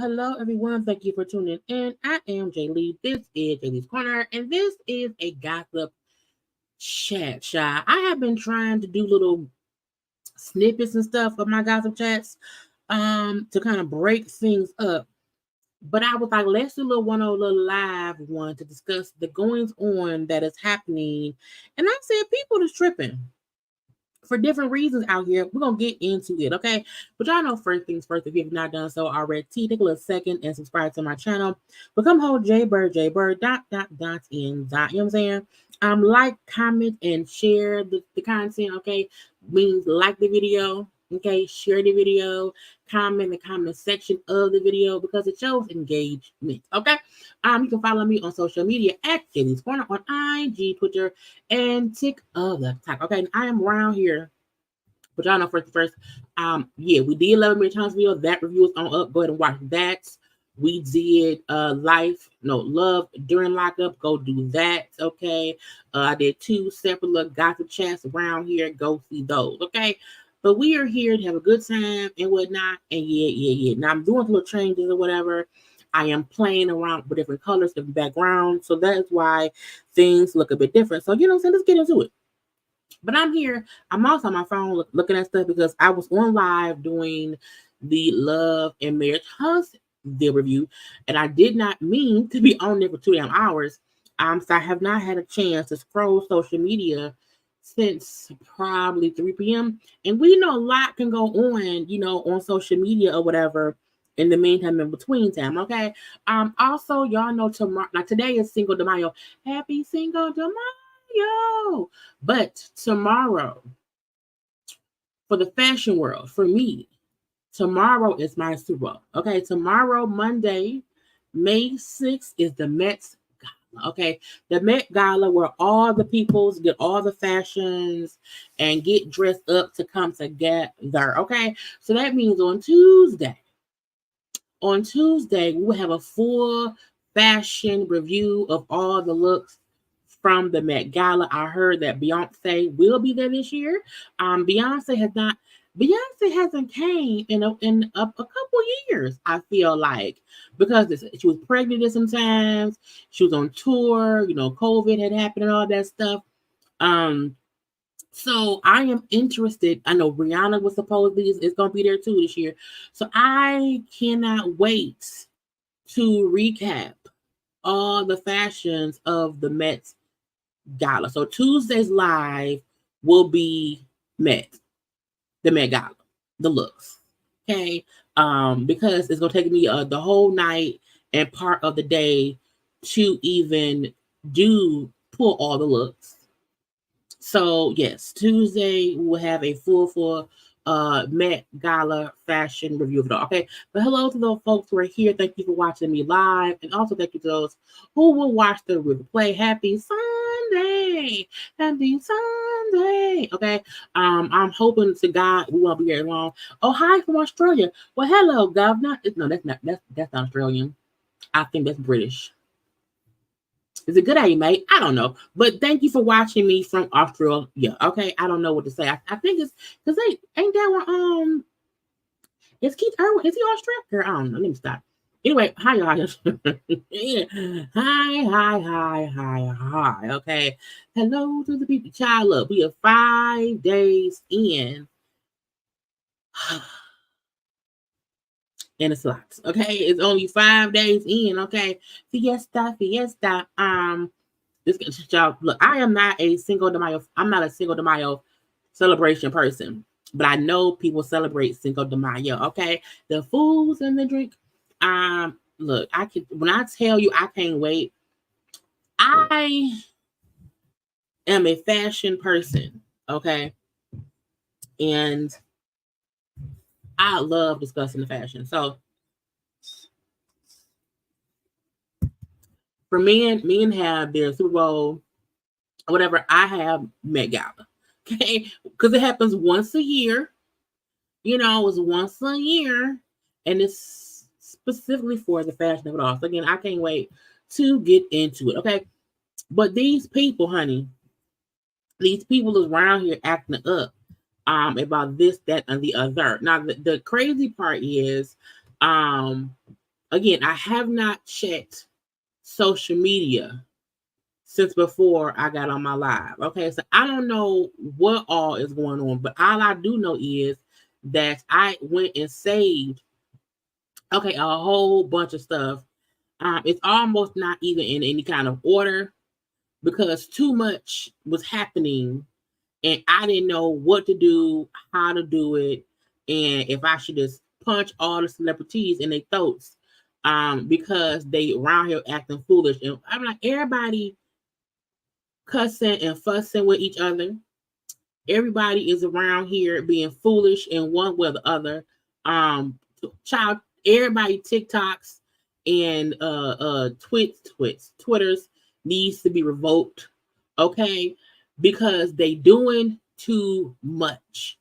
Hello, everyone. Thank you for tuning in. I am Jaylee. This is JayLeesCorner, and this is a gossip chat. I have been trying to do little snippets and stuff of my gossip chats, to kind of break things up. But I was like, let's do a little live one to discuss the goings on that is happening. And I said, people is tripping for different reasons out here. We're gonna get into it, okay? But y'all know first things first, if you have not done so already, take a little second and subscribe to my channel. Become whole JayBird, JayBird, you know what I'm saying? Like, comment, and share the content, okay? Means like the video, okay? Share the video, comment in the comment section of the video because it shows engagement, okay? You can follow me on social media at JayLeesCorner on IG, Twitter, and TikTok. Okay, and I am around here. But y'all know first, yeah, we did 11 Minute Challenge video. That review is on up. Go ahead and watch that. We did love during lockup. Go do that. Okay. I did 2 separate little gossip chats around here. Go see those. Okay. But we are here to have a good time and whatnot. And yeah. Now I'm doing little changes or whatever. I am playing around with different colors in the background. So that's why things look a bit different. So, you know what I'm saying? Let's get into it. But I'm here. I'm also on my phone looking at stuff because I was on live doing the Love and Marriage Husband review. And I did not mean to be on there for 2 damn hours. So I have not had a chance to scroll social media since probably 3 p.m. And we know a lot can go on, on social media or whatever in the meantime, in between time, okay? Also, y'all know tomorrow, now today is Cinco de Mayo. Happy Cinco de Mayo! But tomorrow, for the fashion world, for me, tomorrow is my Super Bowl, okay? Tomorrow, Monday, May 6th, is the Met Gala, okay? The Met Gala, where all the peoples get all the fashions and get dressed up to come together, okay? So that means on Tuesday, we will have a full fashion review of all the looks from the Met Gala. I heard that Beyonce will be there this year. Beyonce hasn't came in a couple years, I feel like, because she was pregnant at some times. She was on tour. COVID had happened and all that stuff. So I am interested. I know Rihanna was supposedly is going to be there too this year. So I cannot wait to recap all the fashions of the Met Gala. So Tuesday's live will be the Met Gala, the looks. Okay. Because it's going to take me the whole night and part of the day to even pull all the looks. So yes, Tuesday we'll have a full Met Gala fashion review of it all. Okay, but hello to those folks who are here. Thank you for watching me live, and also thank you to those who will watch the replay. Happy Sunday, happy Sunday. Okay, I'm hoping to God we won't be here long. Oh, hi from Australia. Well, hello, governor. No, that's not Australian. I think that's British. Is it good day, mate? I don't know. But thank you for watching me from Australia. Yeah, okay. I don't know what to say. I think it's because they ain't that one. Is Keith Irwin? Is he Australian? I don't know. Let me stop. Anyway, hi y'all. Hi. Okay. Hello to the people. Child, look, we are 5 days in. And it's lots. Okay. It's only 5 days in. Okay. Fiesta. This y'all look, I am not a Cinco de Mayo. I'm not a Cinco de Mayo celebration person, but I know people celebrate Cinco de Mayo. Okay, the foods and the drink. Look, when I tell you I can't wait. I am a fashion person. Okay, and I love discussing the fashion. So for men have their Super Bowl, whatever. I have Met Gala. Okay, because it happens once a year. You know, it's once a year, and it's specifically for the fashion of it all. So again, I can't wait to get into it. Okay, but these people, honey, these people is around here acting up about this, that, and the other. Now, the crazy part is, again, I have not checked social media since before I got on my live. Okay, so I don't know what all is going on, but all I do know is that I went and saved a whole bunch of stuff. It's almost not even in any kind of order because too much was happening and I didn't know what to do, how to do it, and if I should just punch all the celebrities in their throats because they around here acting foolish. And I'm like, everybody cussing and fussing with each other. Everybody is around here being foolish in one way or the other. Everybody TikToks and Twitters needs to be revoked, okay? Because they doing too much.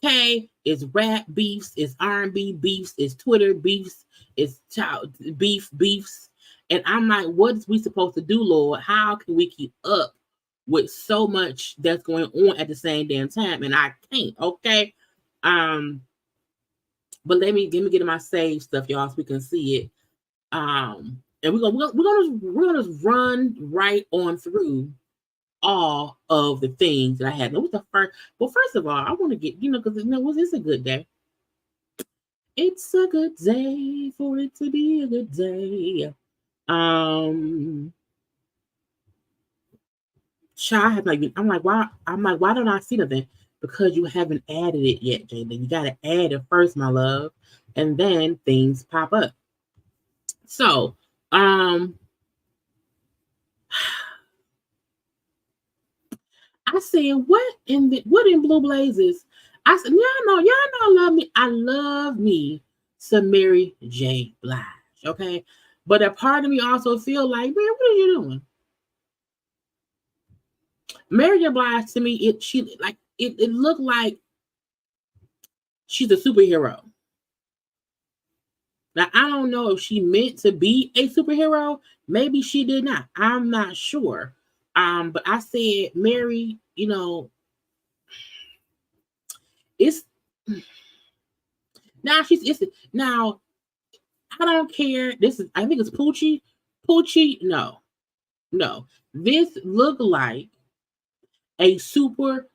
Okay, it's rap beefs, it's R&B beefs, it's Twitter beefs, it's child beefs, and I'm like, what is we supposed to do, Lord? How can we keep up with so much that's going on at the same damn time? And I can't. Okay, but let me get to my save stuff, y'all, so we can see it. And we're gonna run right on through all of the things that I had. It was the first. Well, first of all, I want to get because it's a good day. It's a good day for it to be a good day. I'm like, why don't I see nothing? Because you haven't added it yet, Jaylee. You gotta add it first, my love, and then things pop up. So, I said, what in Blue Blazes? I said, y'all know I love me. I love me some Mary J. Blige, okay? But a part of me also feel like, man, what are you doing? Mary J. Blige to me, it looked like she's a superhero. Now I don't know if she meant to be a superhero. Maybe she did not. I'm not sure. But I said, Mary, it's now I don't care. I think it's Poochie. No. This looked like a superhero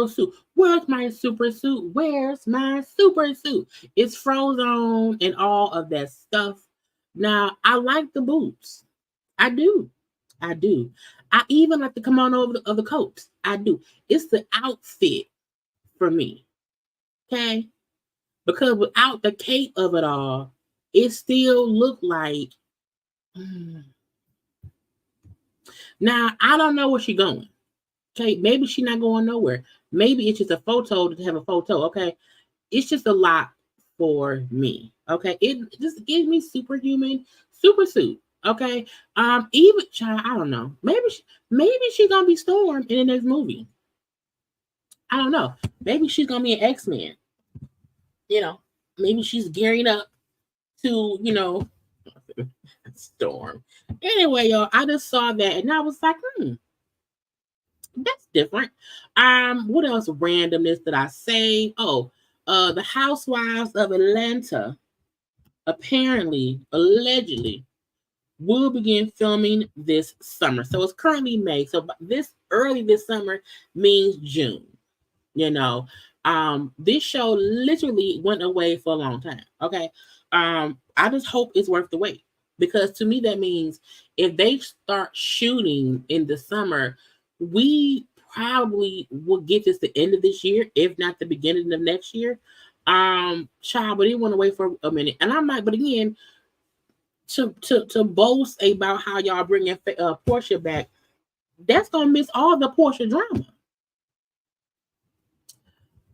suit. Where's my super suit? Where's my super suit? It's frozen and all of that stuff. Now, I like the boots. I do. I even like to come on over the coats. I do. It's the outfit for me. Okay? Because without the cape of it all, it still looked like Now, I don't know where she's going. Okay, maybe she's not going nowhere. Maybe it's just a photo to have a photo. Okay, it's just a lot for me. Okay, it just gives me superhuman, super suit. Okay, even child, I don't know. Maybe she's gonna be Storm in the next movie. I don't know. Maybe she's gonna be an X-Men. You know, maybe she's gearing up to, Storm. Anyway, y'all, I just saw that and I was like, that's different. What else randomness did I say? Oh, the Housewives of Atlanta apparently, allegedly, will begin filming this summer. So it's currently May. So this summer means June. This show literally went away for a long time. Okay. I just hope it's worth the wait. Because to me that means if they start shooting in the summer, we probably will get this the end of this year, if not the beginning of next year. Child, but it went away for a minute. And I'm like, but again, to boast about how y'all bringing Portia back, that's gonna miss all the Portia drama.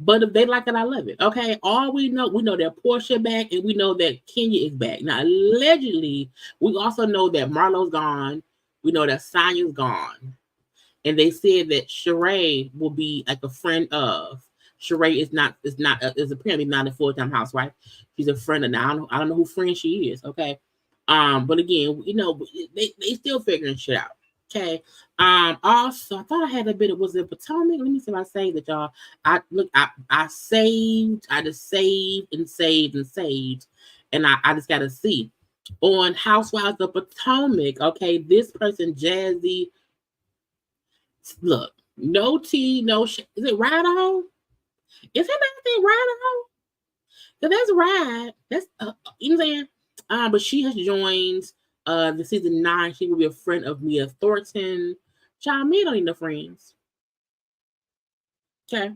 But if they like it, I love it. Okay, all we know that Portia back, and we know that Kenya is back. Now, allegedly, we also know that Marlo's gone. We know that Sonya's gone, and they said that Sheree will be like a friend of. Sheree is apparently not a full-time housewife. She's a friend of. Now I don't know who friend she is. Okay, but again, they still figuring shit out. Okay. Also, I thought I had a bit of, was it Potomac? Let me see if I saved it, y'all. I saved, I just saved and saved and saved. And I just gotta see. On Housewives of Potomac, okay, this person, Jazzy, look, no tea, no shit. Is it Rideout? Is that not thing Rideout? Because that's Ride. That's, you know what I'm saying? But she has joined the season 9. She will be a friend of Mia Thornton. Child, me don't need no friends. Okay.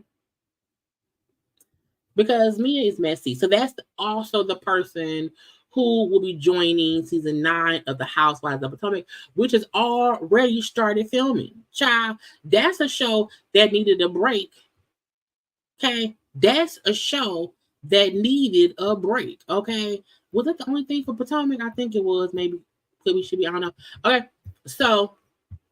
Because Mia is messy. So that's also the person who will be joining season 9 of the Housewives of Potomac, which has already started filming. Child, that's a show that needed a break. Okay. That's a show that needed a break. Okay. Was that the only thing for Potomac? I think it was. Maybe could we should be, I don't know. Okay. So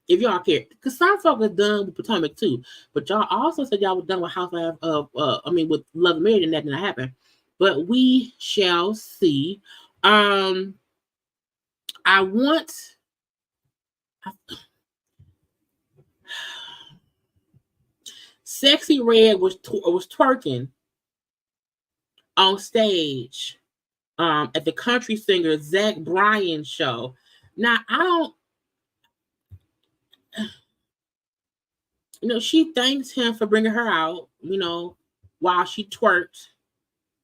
if y'all care, because some folks are done with Potomac too, but y'all also said y'all were done with Housewives of, with Love and Marriage, and that didn't happen. But we shall see. I want. Sexy Red was twerking on stage at the country singer Zach Bryan show. Now I don't. She thanks him for bringing her out, while she twerked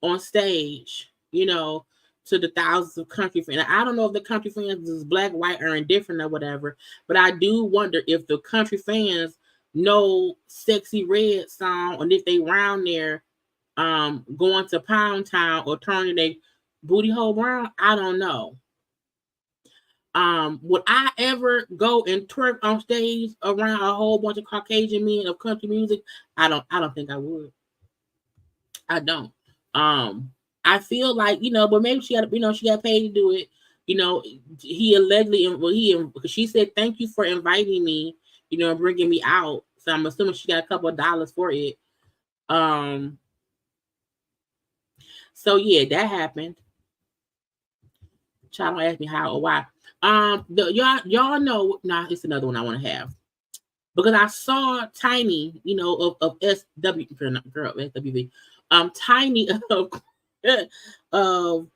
on stage, to the thousands of country fans. I don't know if the country fans is black, white, or indifferent or whatever, but I do wonder if the country fans know Sexy Red song, and if they round there going to Pound Town or turning their booty hole brown. I don't know. Would I ever go and twerk on stage around a whole bunch of Caucasian men of country music? I don't think I would. I don't. I feel like, but maybe she got paid to do it. He allegedly, because she said, thank you for inviting me, and bringing me out. So I'm assuming she got a couple of dollars for it. So yeah, that happened. Child, don't ask me how or why. Y'all know. Nah, it's another one I want to have, because I saw Tiny, of SWV, Tiny of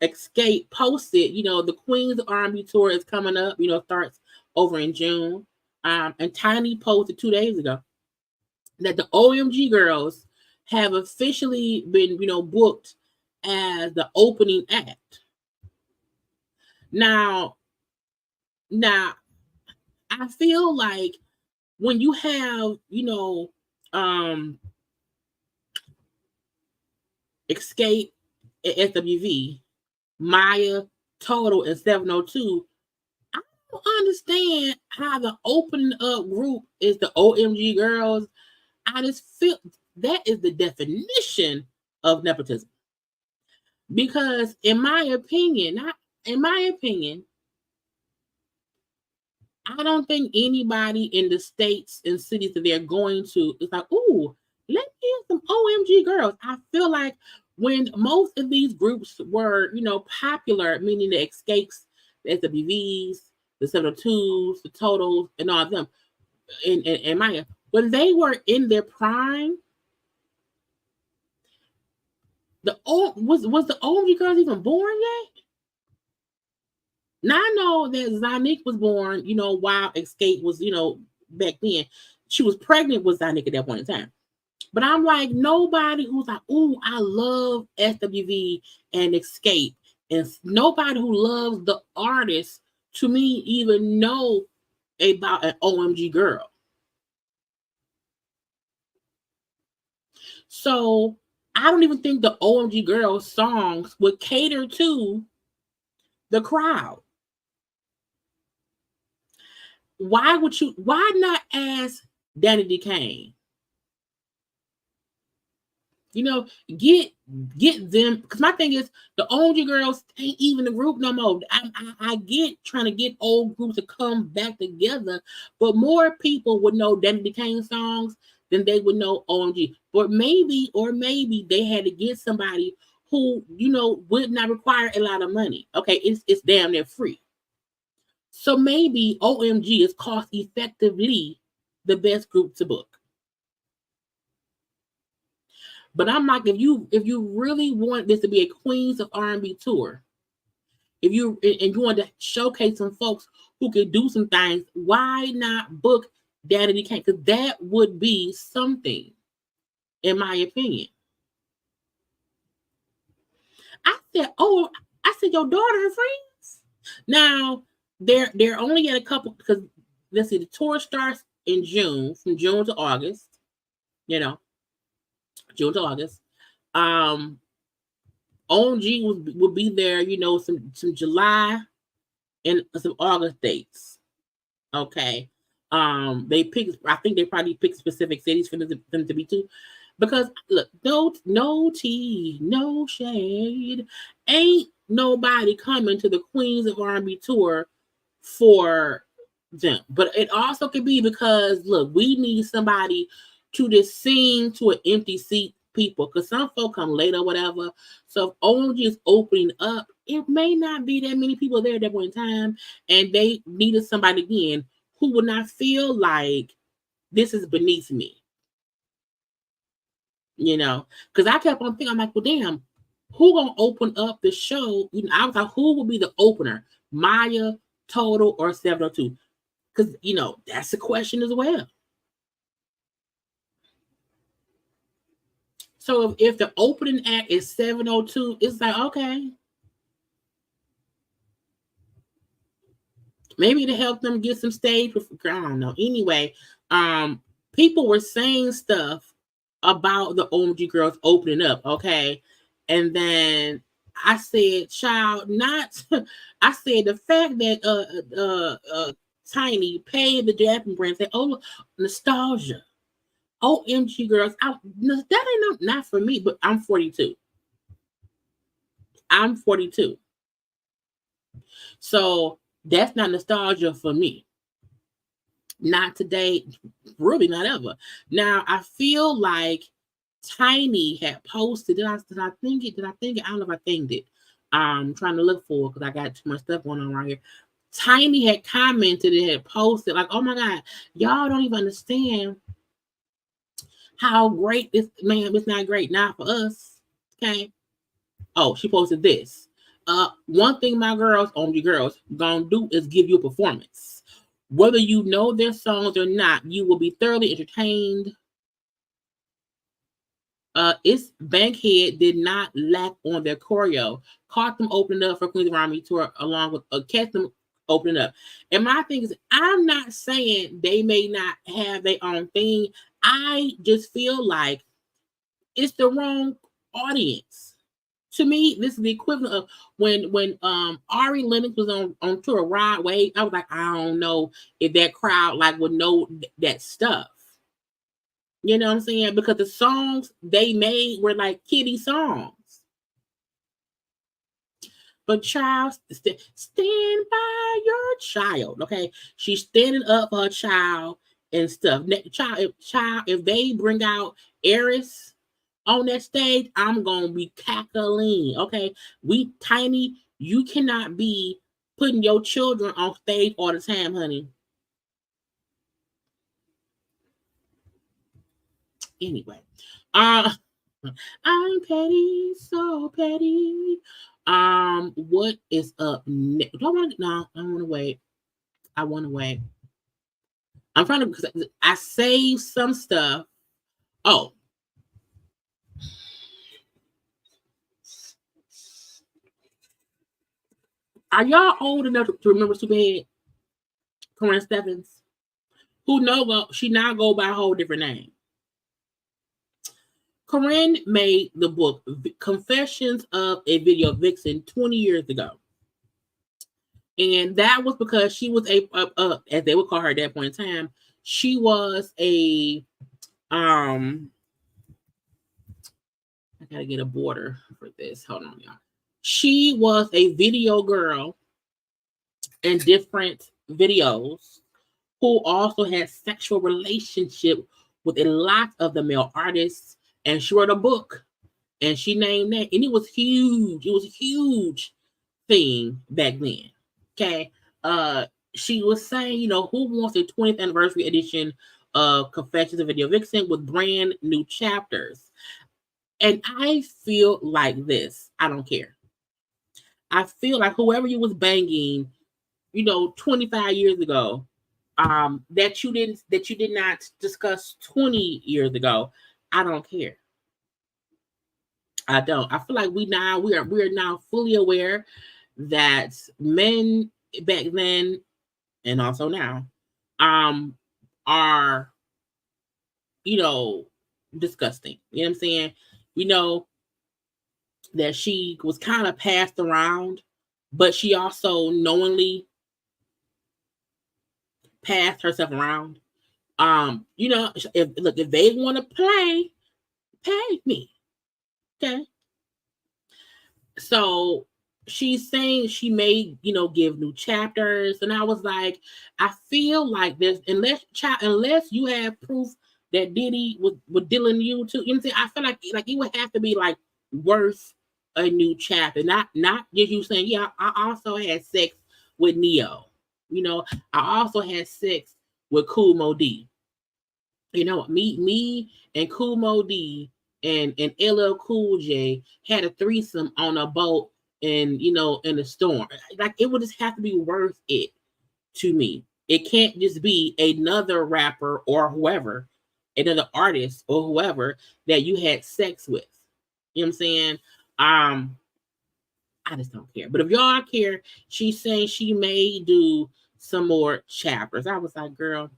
Escape posted, the Queen's R&B tour is coming up, starts over in June. And Tiny posted 2 days ago that the OMG Girls have officially been, booked as the opening act. Now, I feel like when you have, Escape at SWV, Maya, Total, and 702, I don't understand how the opening up group is the OMG Girls. I just feel that is the definition of nepotism. Because in my opinion, I don't think anybody in the states and cities that they're going to is like, ooh, let me get some OMG Girls. I feel like when most of these groups were, popular, meaning the Escapes, the SWVs, the 702s, the Totals, and all of them, and Maya, when they were in their prime, was the OMG Girls even born yet? Now I know that Zanique was born, while Escape was, back then. She was pregnant with Zanique at that point in time. But I'm like, nobody who's like, ooh, I love SWV and Escape. And nobody who loves the artist, to me, even know about an OMG Girl. So I don't even think the OMG Girl songs would cater to the crowd. Why not ask Danny DeCane? Get them, because my thing is the OMG Girls ain't even a group no more. I get trying to get old groups to come back together, but more people would know Danny DeCane songs than they would know OMG. But maybe they had to get somebody who would not require a lot of money. Okay, it's damn near free. So maybe OMG is cost effectively the best group to book. But I'm like, if you really want this to be a Queens of R&B tour, if you want to showcase some folks who can do some things, why not book Daddy DeCane? Because that would be something, in my opinion. I said, your daughter and friends. Now they're only at a couple, because let's see, the tour starts in June, from June to August. June to August. OMG will be there, some July and some August dates. Okay. I think they probably pick specific cities for them to be too. Because look, no tea, no shade. Ain't nobody coming to the Queens of R&B tour for them. But it also could be because look, we need somebody to just sing to an empty seat people, because some folk come late or whatever. So if OMG is opening up, it may not be that many people there at that point in time, and they needed somebody again who would not feel like this is beneath me. Because I kept on thinking, I'm like, well, damn, who gonna open up the show? I was like, who will be the opener? Maya, Total, or 702? Because that's the question as well. So if the opening act is 702, it's like, okay, maybe to help them get some stage. I don't know. Anyway, people were saying stuff about the OMG Girls opening up, okay? And then I said, child, not I said the fact that Tiny paid the Japan brand, said, oh, nostalgia. OMG Girls, that ain't not for me, but I'm 42. I'm 42. So that's not nostalgia for me. Not today, really not ever. Now I feel like Tiny had posted. Did I think it? I don't know if I think it. I'm trying to look for it because I got too much stuff going on right here. Tiny had commented and had posted like, "Oh my God, y'all don't even understand how great this man. It's not great now for us." Okay. Oh, she posted this. One thing my girls, OMG Girls, gonna do is give you a performance. Whether you know their songs or not, you will be thoroughly entertained. Its Bankhead did not lack on their choreo. Caught them opening up for Queens of R&B tour along with catch them opening up. And my thing is, I'm not saying they may not have their own thing. I just feel like it's the wrong audience. To me, this is the equivalent of when Ari Lennox was on tour Rod Wave. I was like, I don't know if that crowd like would know that stuff. You know what I'm saying? Because the songs they made were like kiddie songs. But child, stand by your child. Okay, she's standing up for her child and stuff. Child, if they bring out Eris on that stage, I'm gonna be cackling. Okay, we tiny. You cannot be putting your children on stage all the time, honey. Anyway, I'm petty, so petty. What is up next? Do I want? No, I want to wait. I want to wait. I'm trying to. Because I saved some stuff. Oh, are y'all old enough to remember Superhead? Corinne Stephens, who know she now go by a whole different name. Corinne made the book Confessions of a Video Vixen 20 years ago. And that was because she was as they would call her at that point in time, she was a I gotta get a border for this. Hold on, y'all. She was a video girl in different videos who also had sexual relationship with a lot of the male artists, and she wrote a book and she named that, and it was huge. It was a huge thing back then. Okay. She was saying, who wants a 20th anniversary edition of Confessions of Video Vixen with brand new chapters? And I feel like this. I don't care. I feel like whoever you was banging, 25 years ago, that you did not discuss 20 years ago, I don't care. I don't. I feel like we are now fully aware that men back then and also now are disgusting. You know what I'm saying? We know that she was kind of passed around, but she also knowingly passed herself around. If they want to play, pay me. Okay. So she's saying she may, give new chapters. And I was like, I feel like this, unless you have proof that Diddy was dealing you too. You know what I'm saying? I feel like it would have to be like worth a new chapter. Not just you saying, yeah, I also had sex with Neo. I also had sex with Kool Moe Dee. Me and Kool Moe Dee and LL Cool J had a threesome on a boat in the storm. Like, it would just have to be worth it to me. It can't just be another rapper or whoever, another artist or whoever that you had sex with. You know what I'm saying? I just don't care. But if y'all care, she's saying she may do some more chapters. I was like, girl,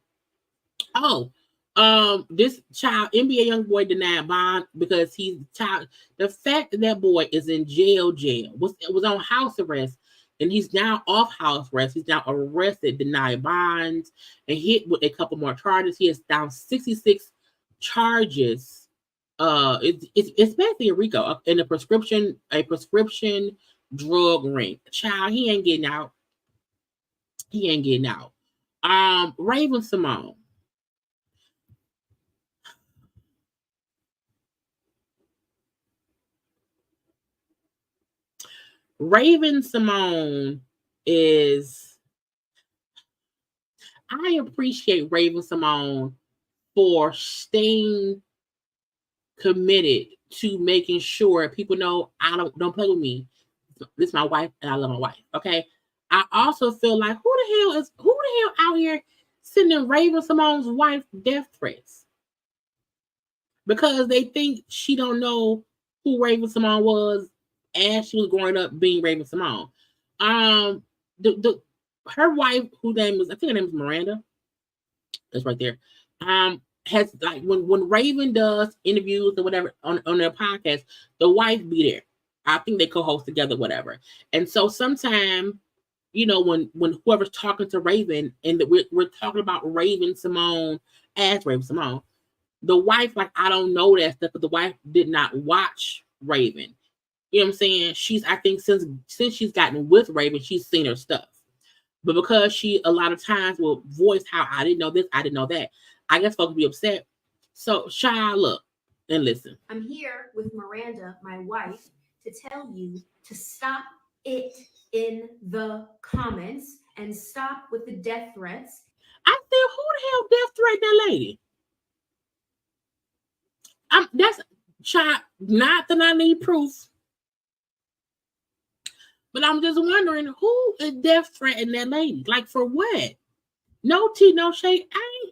this child, NBA YoungBoy denied bond because he's child. The fact that boy is in jail was on house arrest, and he's now off house arrest. He's now arrested, denied bonds, and hit with a couple more charges. He has down 66 charges. It's basically a RICO in a prescription drug ring. Child, he ain't getting out. He ain't getting out. Raven-Symoné. Raven-Symoné is, I appreciate Raven-Symoné for staying committed to making sure people know I don't play with me. This is my wife and I love my wife. Okay. I also feel like who the hell out here sending Raven-Symoné's wife death threats? Because they think she don't know who Raven-Symoné was as she was growing up being Raven-Symoné. Her wife, I think her name is Miranda. That's right there. Has like when Raven does interviews or whatever on their podcast, the wife be there. I think they co-host together, whatever. And so sometimes, when whoever's talking to Raven, and that we're talking about Raven-Symoné as Raven-Symoné, the wife, like, I don't know that stuff, but the wife did not watch Raven. You know what I'm saying? I think since she's gotten with Raven, she's seen her stuff. But because she a lot of times will voice how I didn't know this, I didn't know that, I guess folks be upset. So, Shy, look and listen. I'm here with Miranda, my wife, to tell you to stop it in the comments and stop with the death threats. I said, who the hell death threatened that lady? That's Shy. Not that I need proof, but I'm just wondering who is death threatening that lady. Like, for what? No tea, no shade.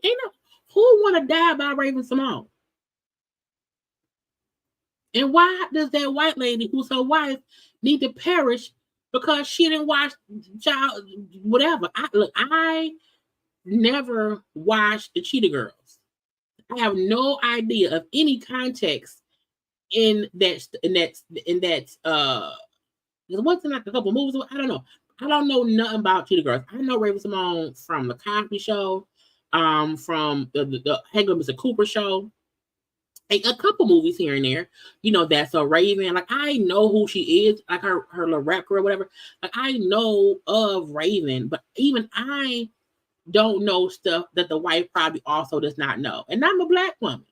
Ain't no who want to die by Raven-Symoné. And why does that white lady, who's her wife, need to perish because she didn't watch child whatever? I never watched the Cheetah Girls. I have no idea of any context in that there wasn't like a couple movies. I don't know. I don't know nothing about Cheetah Girls. I know Raven-Symoné from the Cosby Show, from the Hanging with Mr. Cooper show, a couple movies here and there. That's a Raven. Like, I know who she is, like her little rap girl, whatever. Like, I know of Raven, but even I don't know stuff that the wife probably also does not know. And I'm a black woman.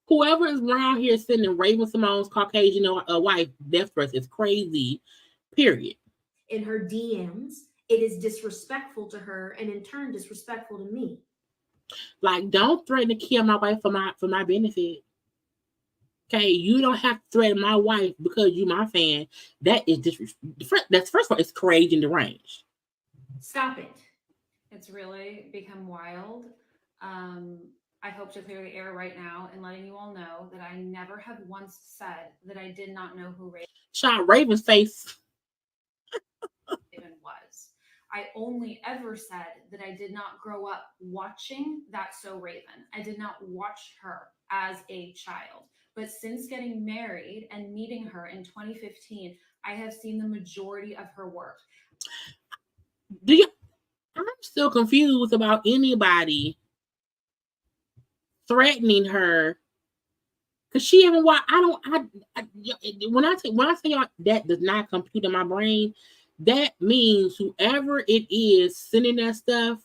Whoever is around here sending Raven-Symoné's Caucasian wife death threats is crazy. Period. In her DMs, it is disrespectful to her, and in turn, disrespectful to me. Like, don't threaten to kill my wife for my benefit. Okay, you don't have to threaten my wife because you my fan. That is disrespectful. That's, first of all, it's crazy and deranged. Stop it. It's really become wild. I hope to clear the air right now and letting you all know that I never have once said that I did not know who Raven's face. Raven was. I only ever said that I did not grow up watching That's So Raven. I did not watch her as a child. But since getting married and meeting her in 2015, I have seen the majority of her work. I'm still confused about anybody threatening her because she even watch. When I say y'all, that does not compute in my brain. That means whoever it is sending that stuff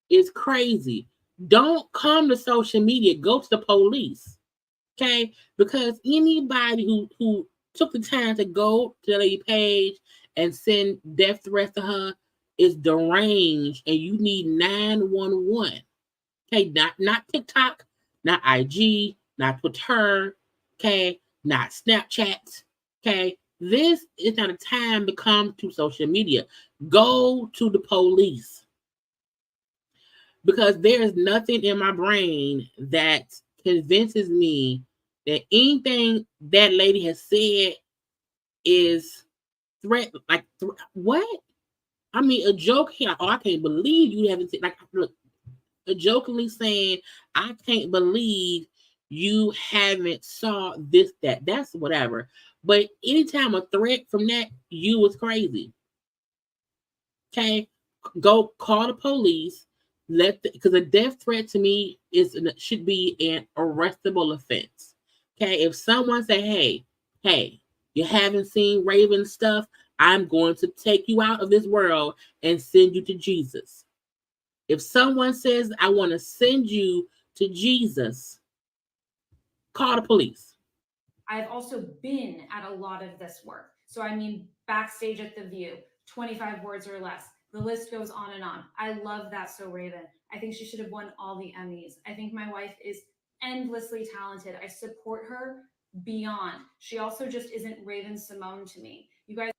is crazy. Don't come to social media. Go to the police, okay? Because anybody who took the time to go to the lady page and send death threats to her is deranged, and you need 911. Okay, not TikTok, not IG, not Twitter, okay, not Snapchat. Okay, this is not a time to come to social media. Go to the police. Because there is nothing in my brain that convinces me that anything that lady has said is threat. Like, what? I mean, a joke here. Oh, I can't believe you haven't seen. Like, look, jokingly saying, I can't believe you haven't saw this, that. That's whatever. But anytime a threat from that, you was crazy. Okay, go call the police. Because a death threat to me should be an arrestable offense. Okay, if someone say, hey, you haven't seen Raven stuff, I'm going to take you out of this world and send you to Jesus. If someone says, I want to send you to Jesus, call the police. I've also been at a lot of this work. So, I mean, backstage at The View, 25 words or less. The list goes on and on. I love That's So Raven. I think she should have won all the Emmys. I think my wife is endlessly talented. I support her beyond. She also just isn't Raven-Symoné to me. You guys,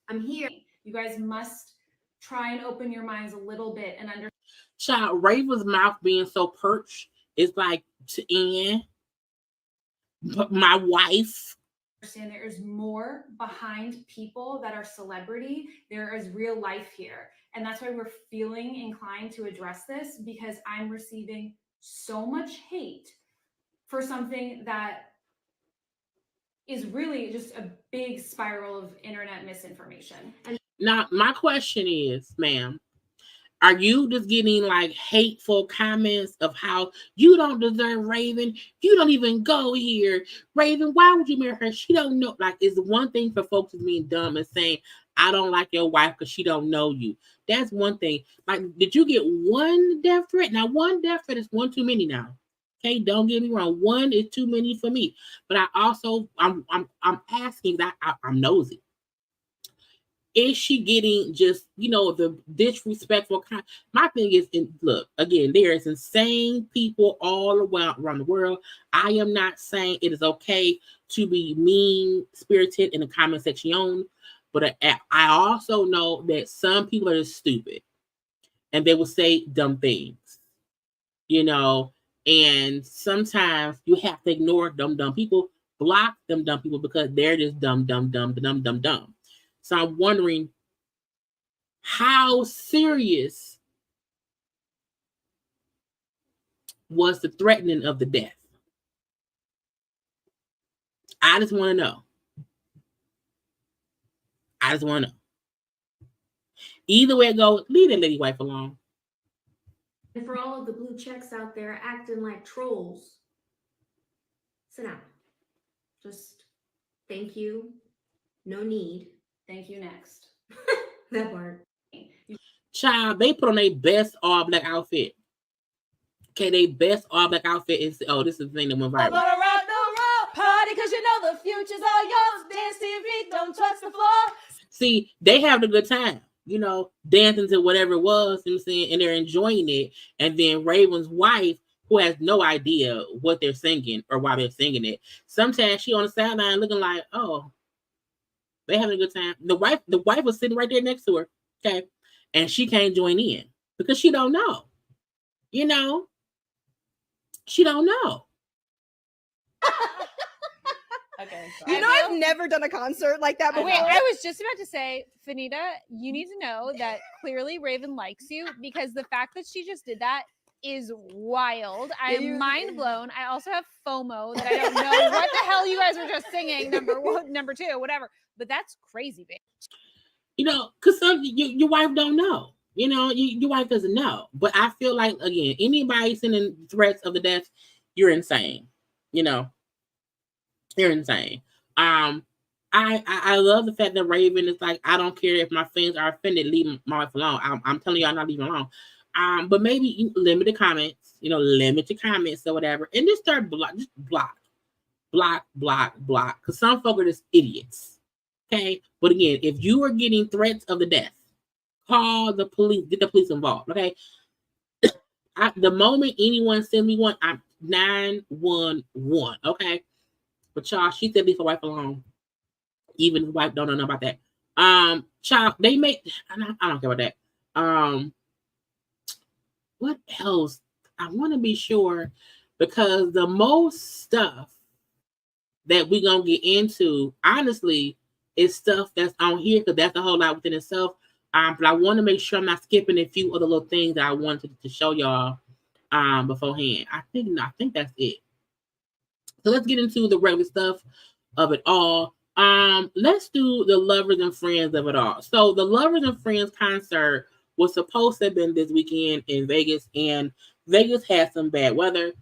I'm here. You guys must try and open your minds a little bit and understand. Child, Raven's mouth being so perched is like, but my wife. There is more behind people that are celebrity. There is real life here. And that's why we're feeling inclined to address this, because I'm receiving so much hate for something that is really just a big spiral of internet misinformation. And Now, my question is, ma'am, are you just getting like hateful comments of how you don't deserve Raven? You don't even go here. Raven, why would you marry her? She don't know. Like, it's one thing for folks as being dumb and saying, I don't like your wife because she don't know you. That's one thing. Like, did you get one death threat? Now, one death threat is one too many now. Okay, don't get me wrong. One is too many for me. But I also, I'm asking that I'm nosy. Is she getting just, the disrespectful kind? My thing is, look, again, there is insane people all around the world. I am not saying it is okay to be mean spirited in the comment section, but I also know that some people are just stupid and they will say dumb things, and sometimes you have to ignore dumb people, block them dumb people because they're just dumb. So I'm wondering, how serious was the threatening of the death? I just want to know. Either way it goes, leave that lady wife alone. And for all of the blue checks out there acting like trolls, sit down. Just thank you. No need. Thank you, next. That part. Child, they put on their best all black outfit. Okay, they best all black outfit is, this is the thing that went viral. Party, cause you know the future's all yours. Dance TV, don't touch the floor. See, they having a good time, dancing to whatever it was, and they're enjoying it. And then Raven's wife, who has no idea what they're singing or why they're singing it, sometimes she on the sideline looking like, oh, they having a good time. The wife was sitting right there next to her, okay, and she can't join in because she don't know. She don't know. Okay. I've never done a concert like that before. Wait, I was just about to say, Fanita, you need to know that clearly Raven likes you, because the fact that she just did that is wild. I am mind blown. I also have FOMO that I don't know what the hell you guys were just singing, number two, whatever. But that's crazy, babe. Because your wife don't know. Your wife doesn't know. But I feel like, again, anybody sending threats of the death, you're insane. You're insane. I love the fact that Raven is like, I don't care if my fans are offended, leave my wife alone. I'm telling y'all not leaving alone. But maybe you limit the comments, or whatever, and just start block. Because some folk are just idiots. Okay, but again, if you are getting threats of the death, call the police. Get the police involved. Okay. The moment anyone sends me one, I'm 911. Okay. But y'all, she said leave her wife alone. Even the wife don't know about that. Child, they make. I don't care about that. What else? I want to be sure, because the most stuff that we're gonna get into, honestly, is stuff that's on here, because that's a whole lot within itself. But I want to make sure I'm not skipping a few other little things that I wanted to show y'all beforehand. I think that's it. So let's get into the regular stuff of it all. Let's do the lovers and friends of it all. So the lovers and friends concert was supposed to have been this weekend in Vegas, and Vegas had some bad weather.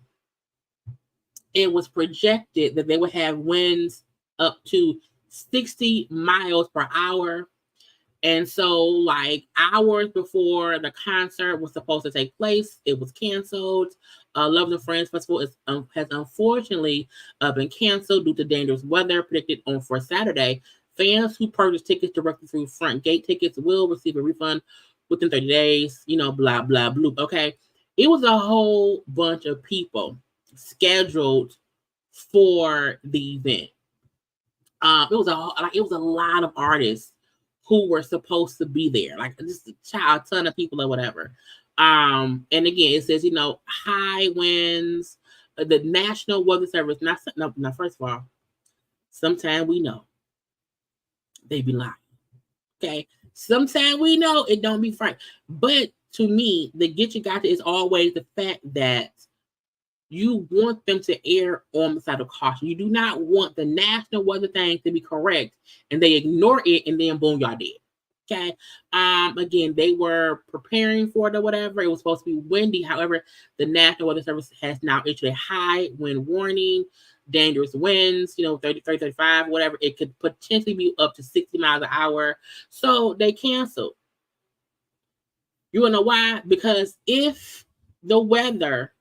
It was projected that they would have winds up to 60 miles per hour. And so, like, hours before the concert was supposed to take place, it was canceled. Love and Friends Festival has unfortunately been canceled due to dangerous weather predicted for Saturday. Fans who purchased tickets directly through front gate tickets will receive a refund within 30 days, blah, blah, blah. Okay. It was a whole bunch of people scheduled for the event. It was a lot of artists who were supposed to be there, like just a ton of people or whatever. And again, it says, high winds, the National Weather Service. Now, first of all, sometimes we know they be lying. Okay. Sometimes we know it don't be frank. But to me, the get you got to is always the fact that you want them to err on the side of caution. You do not want the national weather thing to be correct and they ignore it and then boom, y'all did. Okay. Again, they were preparing for it or whatever. It was supposed to be windy. However, the National Weather Service has now issued a high wind warning, dangerous winds, 30, 35, whatever. It could potentially be up to 60 miles an hour. So they canceled. You wanna know why? Because if the weather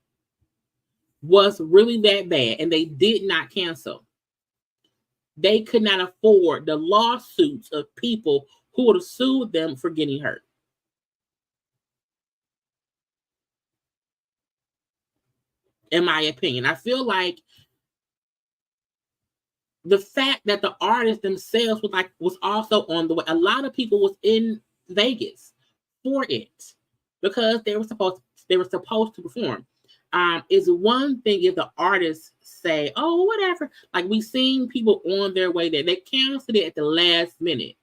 was really that bad and they did not cancel, they could not afford the lawsuits of people who would have sued them for getting hurt. In my opinion, I feel like the fact that the artists themselves was also on the way. A lot of people was in Vegas for it because they were supposed to perform. Is one thing if the artists say, "Oh, whatever," like we seen people on their way there. They canceled it at the last minute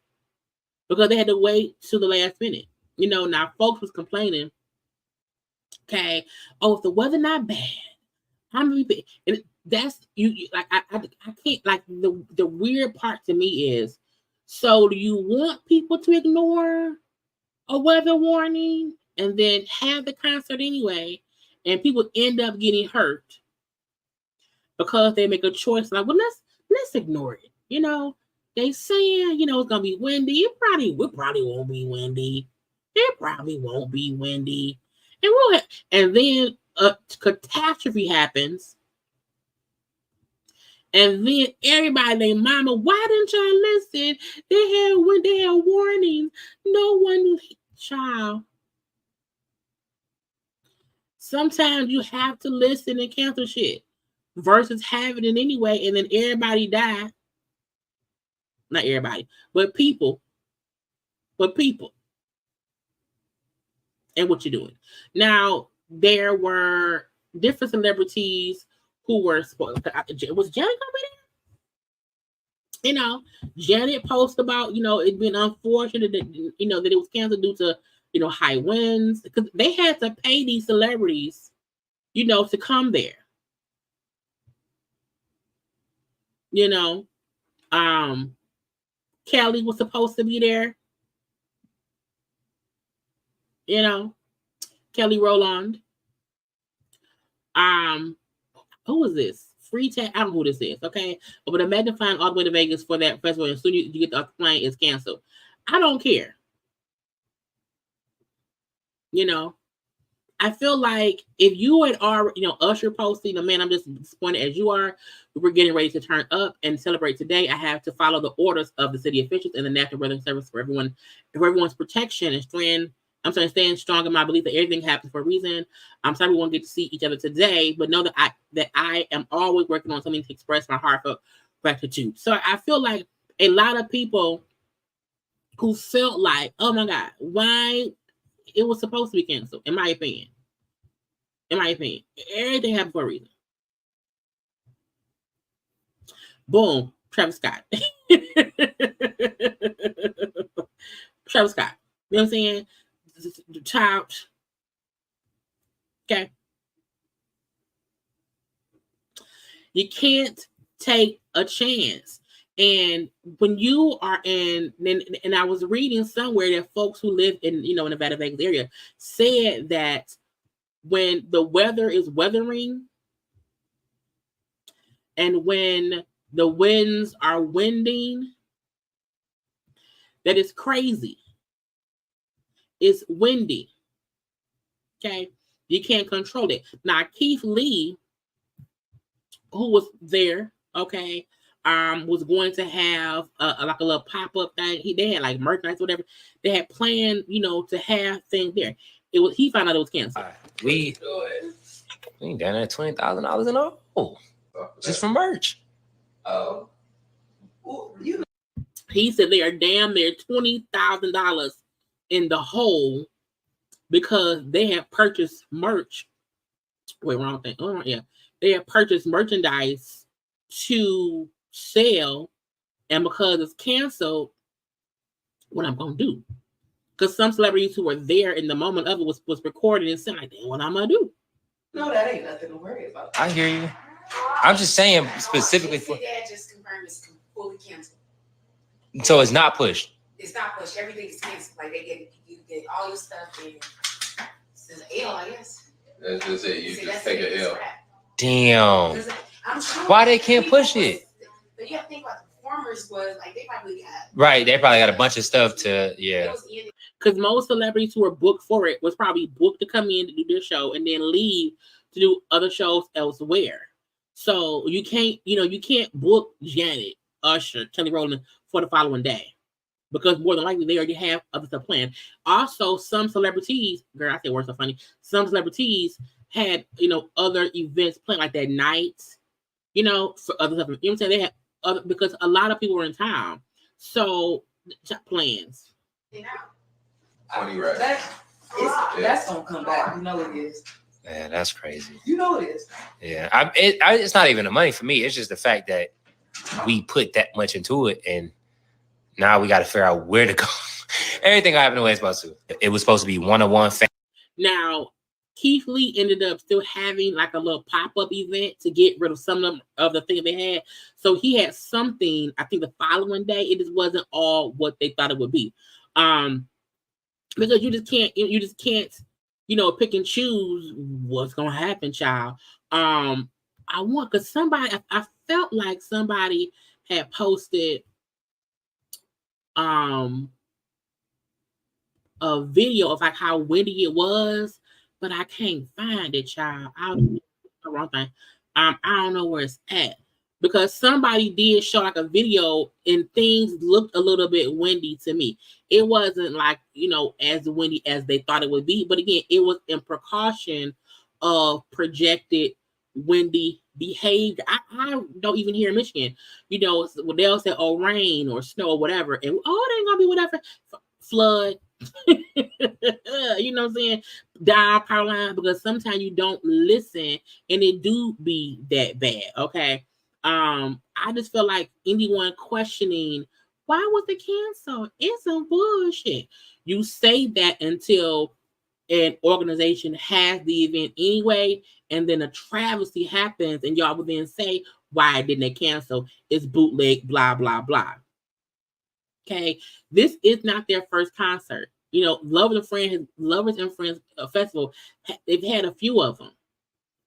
because they had to wait till the last minute. Now folks was complaining. Okay, oh, if the weather not bad, I'm gonna be. And that's you. Like I can't. Like the weird part to me is, so do you want people to ignore a weather warning and then have the concert anyway? And people end up getting hurt because they make a choice like, well, let's ignore it. They saying, it's gonna be windy. It probably won't be windy. It probably won't be windy. And then a catastrophe happens. And then everybody, their mama, why didn't y'all listen? They had warnings. No one, child. Sometimes you have to listen and cancel shit versus having it anyway, and then everybody die. Not everybody, but people. And what you're doing. Now, there were different celebrities who were spoiled. Was Janet gonna be there? Janet posted about, it being unfortunate that, that it was canceled due to, high winds. Because they had to pay these celebrities, to come there. Kelly was supposed to be there. Kelly Rowland. Who was this? Freetag. I don't know who this is. Okay, but imagine flying all the way to Vegas for that festival, and as soon as you get the plane, it's canceled. I don't care. I feel like if you had already, Usher posting, man, I'm just disappointed as you are. We're getting ready to turn up and celebrate today. I have to follow the orders of the city officials and the National Weather Service for everyone's protection and staying strong in my belief that everything happens for a reason. I'm sorry we won't get to see each other today, but know that I am always working on something to express my heartfelt gratitude. So I feel like a lot of people who felt like, oh my God, why it was supposed to be canceled, in my opinion. Everything happened for a reason. Boom, Travis Scott. Travis Scott. You know what I'm saying? The child. Okay. You can't take a chance. And when you are and I was reading somewhere that folks who live in, Nevada, Vegas area said that when the weather is weathering and when the winds are winding, that is crazy. It's windy. Okay. You can't control it. Now, Keith Lee, who was there, okay, was going to have like a little pop-up thing. They had like merch nights, whatever. They had planned, to have things there. He found out it was canceled. We ain't down at $20,000 in all, just for merch. Oh, well, He said they are damn near $20,000 in the hole because they have purchased merch. Wait, wrong thing. Oh yeah, they have purchased merchandise to sell, and because it's canceled, what I'm gonna do? Because some celebrities who were there in the moment of it was recorded and said, like, what I'm gonna do? No, that ain't nothing to worry about. I hear you. I'm just saying specifically for. Dad just confirmed it's fully canceled. So it's not pushed. It's not pushed. Everything is canceled. Like you get all your stuff and it's an L, I guess. That's just it. You just take an L. Damn. I'm sure Why they can't push it? But you have to think about the performers was like they probably got Right. They probably got a bunch of stuff to Because most celebrities who were booked for it was probably booked to come in to do their show and then leave to do other shows elsewhere. So you can't book Janet, Usher, Kelly Rowland for the following day because more than likely they already have other stuff planned. Also, some celebrities, girl, I say words so funny. Some celebrities had other events planned like that night, for other stuff. You know what I'm saying? They had other because a lot of people were in town, so plans. Funny, right? That's gonna come back. You know it is. Man, that's crazy. You know it is. Yeah, it's not even the money for me. It's just the fact that we put that much into it, and now we got to figure out where to go. Everything happened the way it's supposed to. It was supposed to be one-on-one. Now, Keith Lee ended up still having like a little pop-up event to get rid of some of the things they had. So he had something. I think the following day, it just wasn't all what they thought it would be. Because you just can't. Pick and choose what's gonna happen, child. Because I felt like somebody had posted a video of like how windy it was, but I can't find it, child. I don't know the wrong thing. I don't know where it's at. Because somebody did show like a video and things looked a little bit windy to me. It wasn't like, as windy as they thought it would be. But again, it was in precaution of projected windy behavior. I don't even hear in Michigan, they'll say, oh, rain or snow or whatever. And, it ain't going to be whatever. Flood. You know what I'm saying? Down power line. Because sometimes you don't listen and it do be that bad. Okay. I just feel like anyone questioning why was it canceled? It's some bullshit. You say that until an organization has the event anyway, and then a travesty happens, and y'all will then say, why didn't they cancel? It's bootleg, blah, blah, blah. Okay, this is not their first concert. Lovers and Friends Festival, they've had a few of them.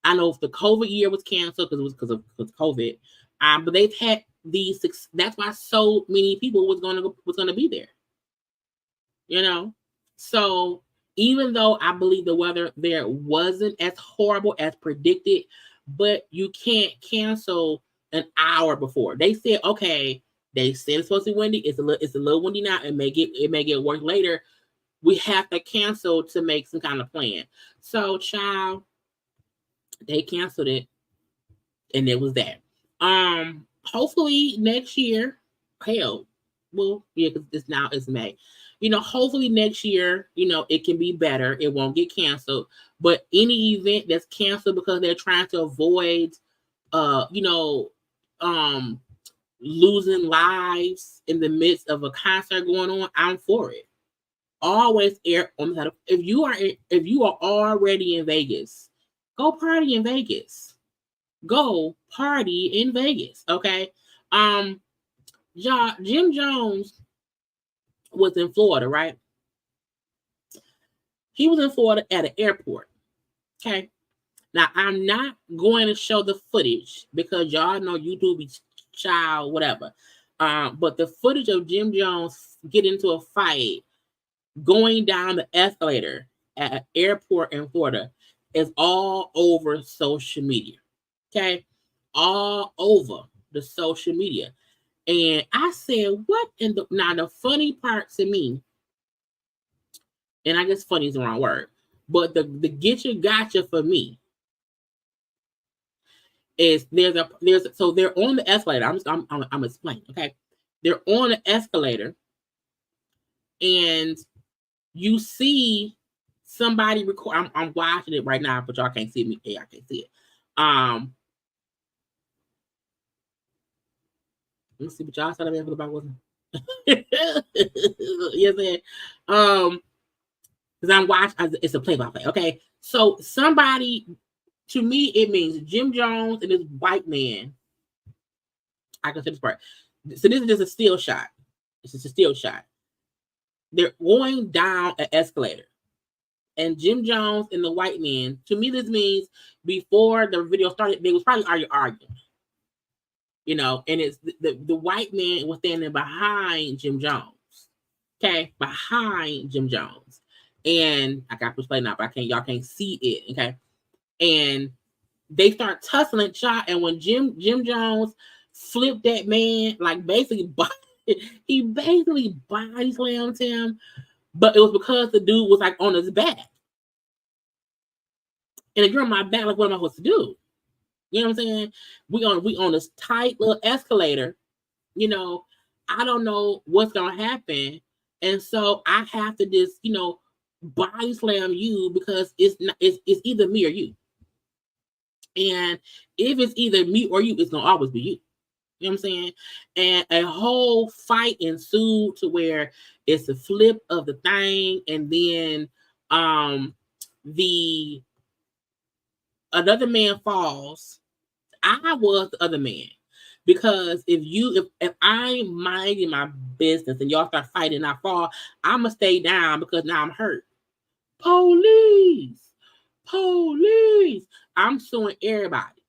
I know if the COVID year was canceled because it was COVID, but they've had these. That's why so many people was going to be there. So even though I believe the weather there wasn't as horrible as predicted, but you can't cancel an hour before. They said, okay, they said it's supposed to be windy. It's a little windy now. It may get worse later. We have to cancel to make some kind of plan. So, child. They canceled it, and it was that. Hopefully next year, because it's May. Hopefully next year, it can be better. It won't get canceled. But any event that's canceled because they're trying to avoid, losing lives in the midst of a concert going on, I'm for it. Always air on the title. If you are already in Vegas, go party in Vegas. Go party in Vegas. Okay. Jim Jones was in Florida, right? He was in Florida at an airport. Okay. Now I'm not going to show the footage because y'all know YouTube is child, whatever. But the footage of Jim Jones getting into a fight, going down the escalator at an airport in Florida, is all over social media. Okay. All over the social media. And I said, what in the... Now, the funny part to me, and I guess funny is the wrong word, but the gotcha for me is so they're on the escalator. I'm explaining, okay? They're on the escalator, and you see somebody record. I'm watching it right now, but y'all can't see me. Yeah, I can't see it. Let me see what y'all said about wasn't. Yes, man. Because I'm watching. It's a play-by-play. Okay, so somebody To me, it means Jim Jones and this white man. I can say this part. So this is just a still shot. This is a still shot. They're going down an escalator. And Jim Jones and the white man, to me, this means before the video started, they was probably arguing. You know, and it's the white man was standing behind Jim Jones. Okay, behind Jim Jones. And I got to play now, but y'all can't see it. Okay. And they start tussling shot. And when Jim Jones flipped that man, like basically he basically body slammed him, but it was because the dude was like on his back. And if you're on my back, like what am I supposed to do? You know what I'm saying? We on this tight little escalator. You know, I don't know what's gonna happen, and so I have to just, you know, body slam you because it's either me or you. And if it's either me or you, it's gonna always be you. You know what I'm saying? And a whole fight ensued to where it's a flip of the thing, and then the another man falls. I was the other man. Because if I'm minding my business and y'all start fighting and I fall, I'ma stay down because now I'm hurt. Police. I'm suing everybody.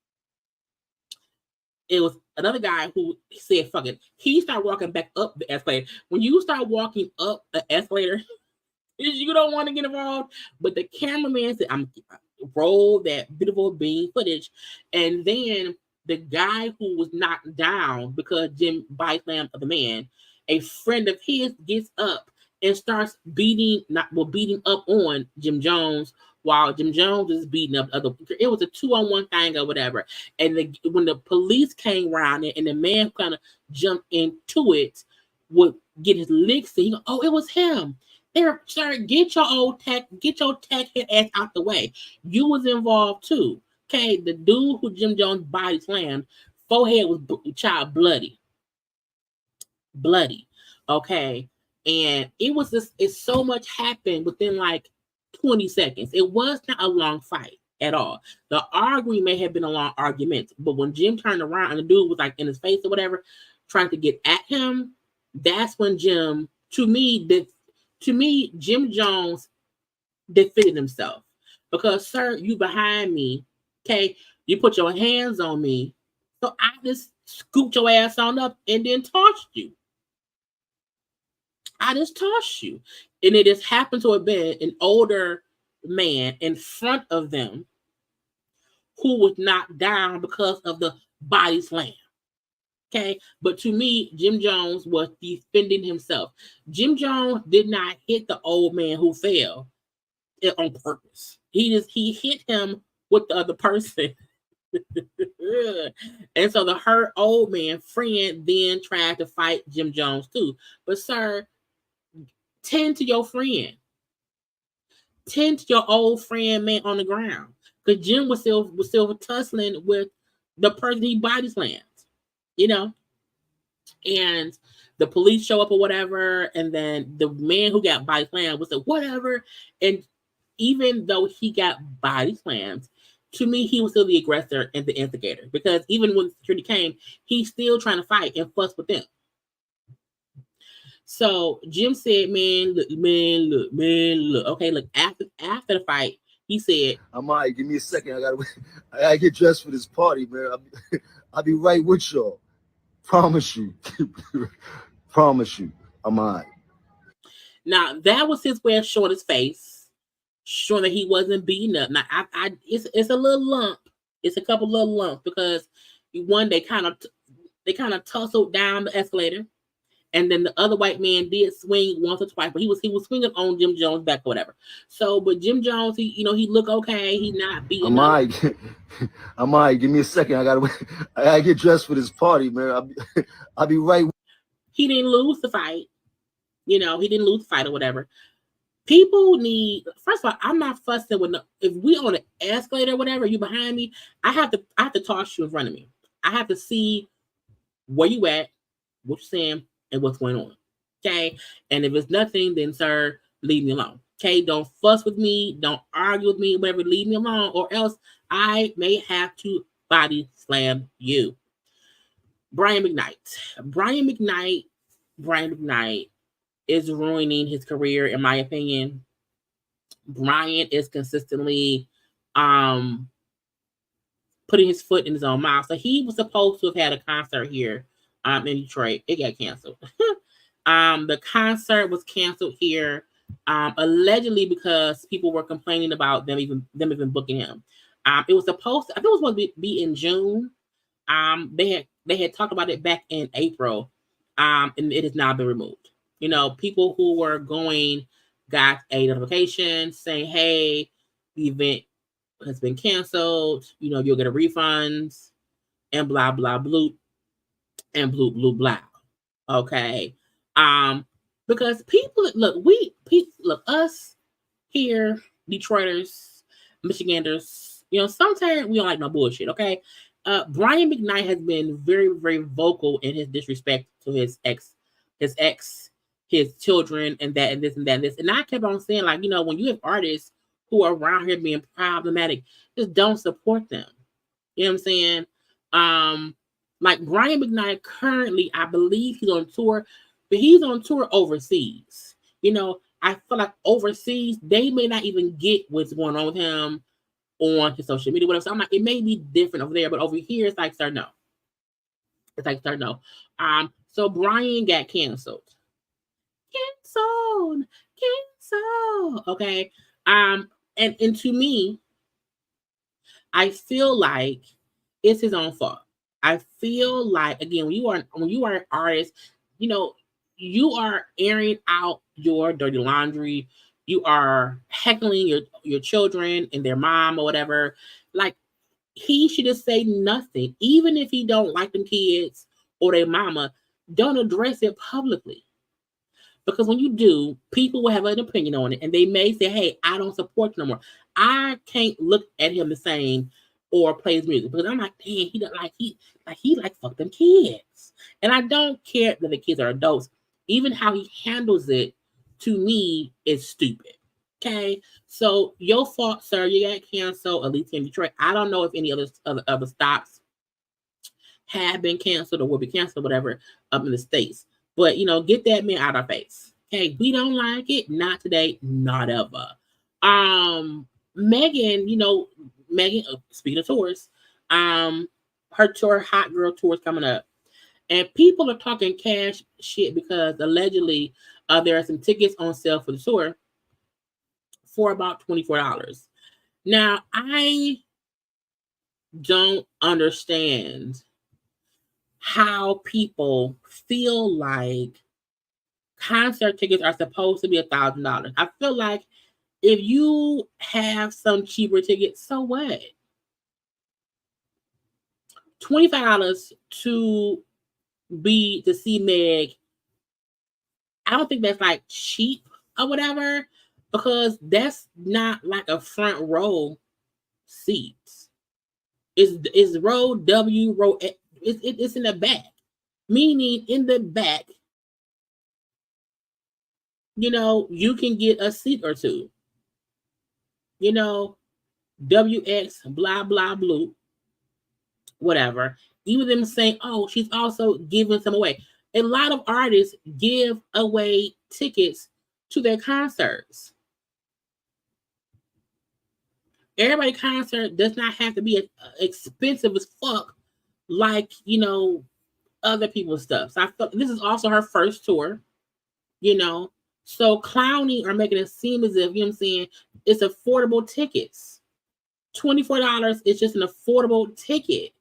It was another guy who said, fuck it. He started walking back up the escalator. When you start walking up the escalator, you don't want to get involved. But the cameraman said, I'm roll that beautiful bean footage. And then the guy who was knocked down because Jim body slammed the man, a friend of his gets up and starts beating up on Jim Jones while Jim Jones is beating up other. It was a 2-on-1 thing or whatever. And when the police came around and the man kind of jumped into it, would get his licks in. Oh, it was him. There, sir, get your tech head ass out the way. You was involved too. Okay, the dude who Jim Jones body slammed, forehead was bloody. Okay, and it's so much happened within like 20 seconds. It was not a long fight at all. The arguing may have been a long argument, but when Jim turned around and the dude was like in his face or whatever, trying to get at him, that's when Jim, to me, Jim Jones defended himself. Because, sir, you behind me, okay? You put your hands on me, so I just scooped your ass on up and then tossed you. And it just happened to have been an older man in front of them who was knocked down because of the body slam. Okay, but to me, Jim Jones was defending himself. Jim Jones did not hit the old man who fell on purpose. He hit him with the other person. And so the hurt old man friend then tried to fight Jim Jones too. But sir, tend to your friend. Tend to your old friend man on the ground. Because Jim was still tussling with the person he body slammed. You know? And the police show up or whatever, and then the man who got body slammed was like, whatever. And even though he got body slammed, to me, he was still the aggressor and the instigator. Because even when security came, he's still trying to fight and fuss with them. So Jim said, man, look. Okay, look, after the fight, he said, give me a second. I gotta get dressed for this party, man. I'll be right with y'all. Promise you. Promise you. Now, that was his way of showing his face, showing that he wasn't beaten up. Now, it's a little lump. It's a couple little lumps because one, they kind of tussled down the escalator, and then the other white man did swing once or twice, but he was swinging on Jim Jones' back or whatever. So, but Jim Jones, he looked okay. He not beaten up. Give me a second. I gotta get dressed for this party, man. I'll be right. He didn't lose the fight. He didn't lose the fight or whatever. People need, first of all, I'm not fussing with if we on an escalator or whatever, you behind me, I have to toss you in front of me. I have to see where you at, what you're saying, and what's going on. Okay? And if it's nothing, then sir, leave me alone. Okay? Don't fuss with me, don't argue with me, whatever, leave me alone, or else I may have to body slam you. Brian McKnight. Brian McKnight. Brian McKnight is ruining his career, in my opinion. Brian is consistently putting his foot in his own mouth. So he was supposed to have had a concert here in Detroit. It got canceled. The concert was canceled here, allegedly because people were complaining about them even booking him. It was supposed to, I think it was supposed to be in June. They had talked about it back in April, and it has now been removed. You know, people who were going got a notification saying, "Hey, the event has been canceled. You know, you'll get a refund," and blah blah blue, and blue blah. Okay, because people look us here, Detroiters, Michiganders. You know, sometimes we don't like no bullshit. Okay, Brian McKnight has been very, very vocal in his disrespect to his ex, his children, and that, and this, and that, and this. And I kept on saying, like, you know, when you have artists who are around here being problematic, just don't support them. You know what I'm saying? Like Brian McKnight currently, I believe he's on tour, but he's on tour overseas. You know, I feel like overseas, they may not even get what's going on with him on his social media, whatever. So I'm like, it may be different over there, but over here, it's like, sir, no. It's like, sir, no. So Brian got canceled. Cancel. Okay. And to me, I feel like it's his own fault. I feel like, again, when you are an artist, you know, you are airing out your dirty laundry. You are heckling your children and their mom or whatever. Like, he should just say nothing. Even if he don't like them kids or their mama, don't address it publicly. Because when you do, people will have an opinion on it, and they may say, "Hey, I don't support you no more." I can't look at him the same or play his music because I'm like, "Dang, he don't like fuck them kids." And I don't care that the kids are adults. Even how he handles it, to me, is stupid. Okay, so your fault, sir. You got canceled, at least in Detroit. I don't know if any other stops have been canceled or will be canceled, whatever, up in the States. But, you know, get that man out of our face. Okay, we don't like it. Not today, not ever. Megan, speaking of tours, her tour, Hot Girl Tour, is coming up. And people are talking cash shit because allegedly there are some tickets on sale for the tour for about $24. Now, I don't understand how people feel like concert tickets are supposed to be $1,000. I feel like if you have some cheaper tickets, so what? $25 to see Meg, I don't think that's like cheap or whatever, because that's not like a front row seat. It's row W, row A, it's in the back. Meaning in the back, you know, you can get a seat or two. You know, WX, blah, blah, blue, whatever. Even them saying, "Oh, she's also giving some away." A lot of artists give away tickets to their concerts. Everybody's concert does not have to be expensive as fuck, like, you know, other people's stuff. So I feel this is also her first tour, you know. So clowning or making it seem as if, you know what I'm saying, it's affordable tickets. $24 is just an affordable ticket.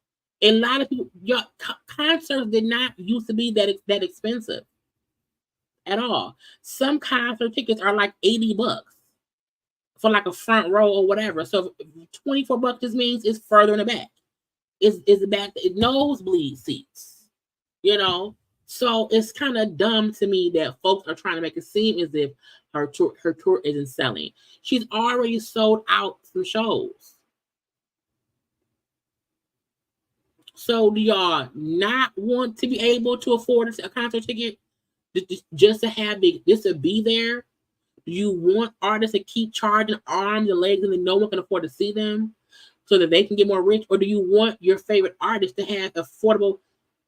A lot of people, your concerts did not used to be that expensive at all. Some concert tickets are like $80 for like a front row or whatever. So $24 just means it's further in the back. It's the back, nosebleed seats, you know. So it's kind of dumb to me that folks are trying to make it seem as if her tour isn't selling. She's already sold out some shows. So do y'all not want to be able to afford a concert ticket just to have this to be there? Do you want artists to keep charging arms and legs and then no one can afford to see them? so that they can get more rich? Or do you want your favorite artist to have affordable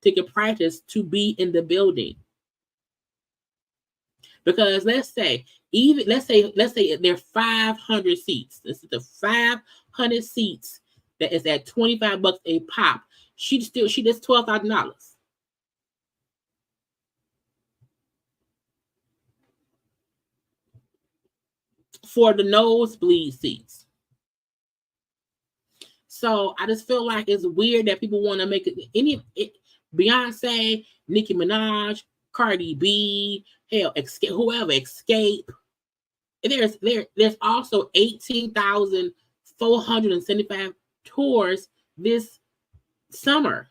ticket prices to be in the building? Because let's say there are 500 seats. This is the 500 seats that is at $25 a pop. She does $12,000 for the nosebleed seats. So I just feel like it's weird that people want to make it Beyonce, Nicki Minaj, Cardi B, hell, whoever, Escape. There's also 18,475 tours this summer.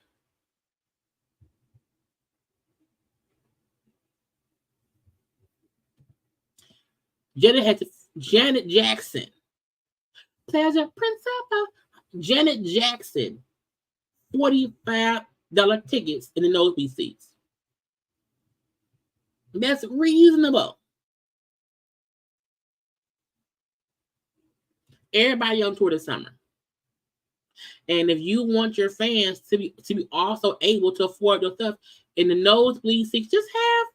Janet Jackson. Pleasure Principal. Janet Jackson. $45 tickets in the nosebleed seats. That's reasonable. Everybody on tour this summer. And if you want your fans to be also able to afford your stuff in the nosebleed seats, just have,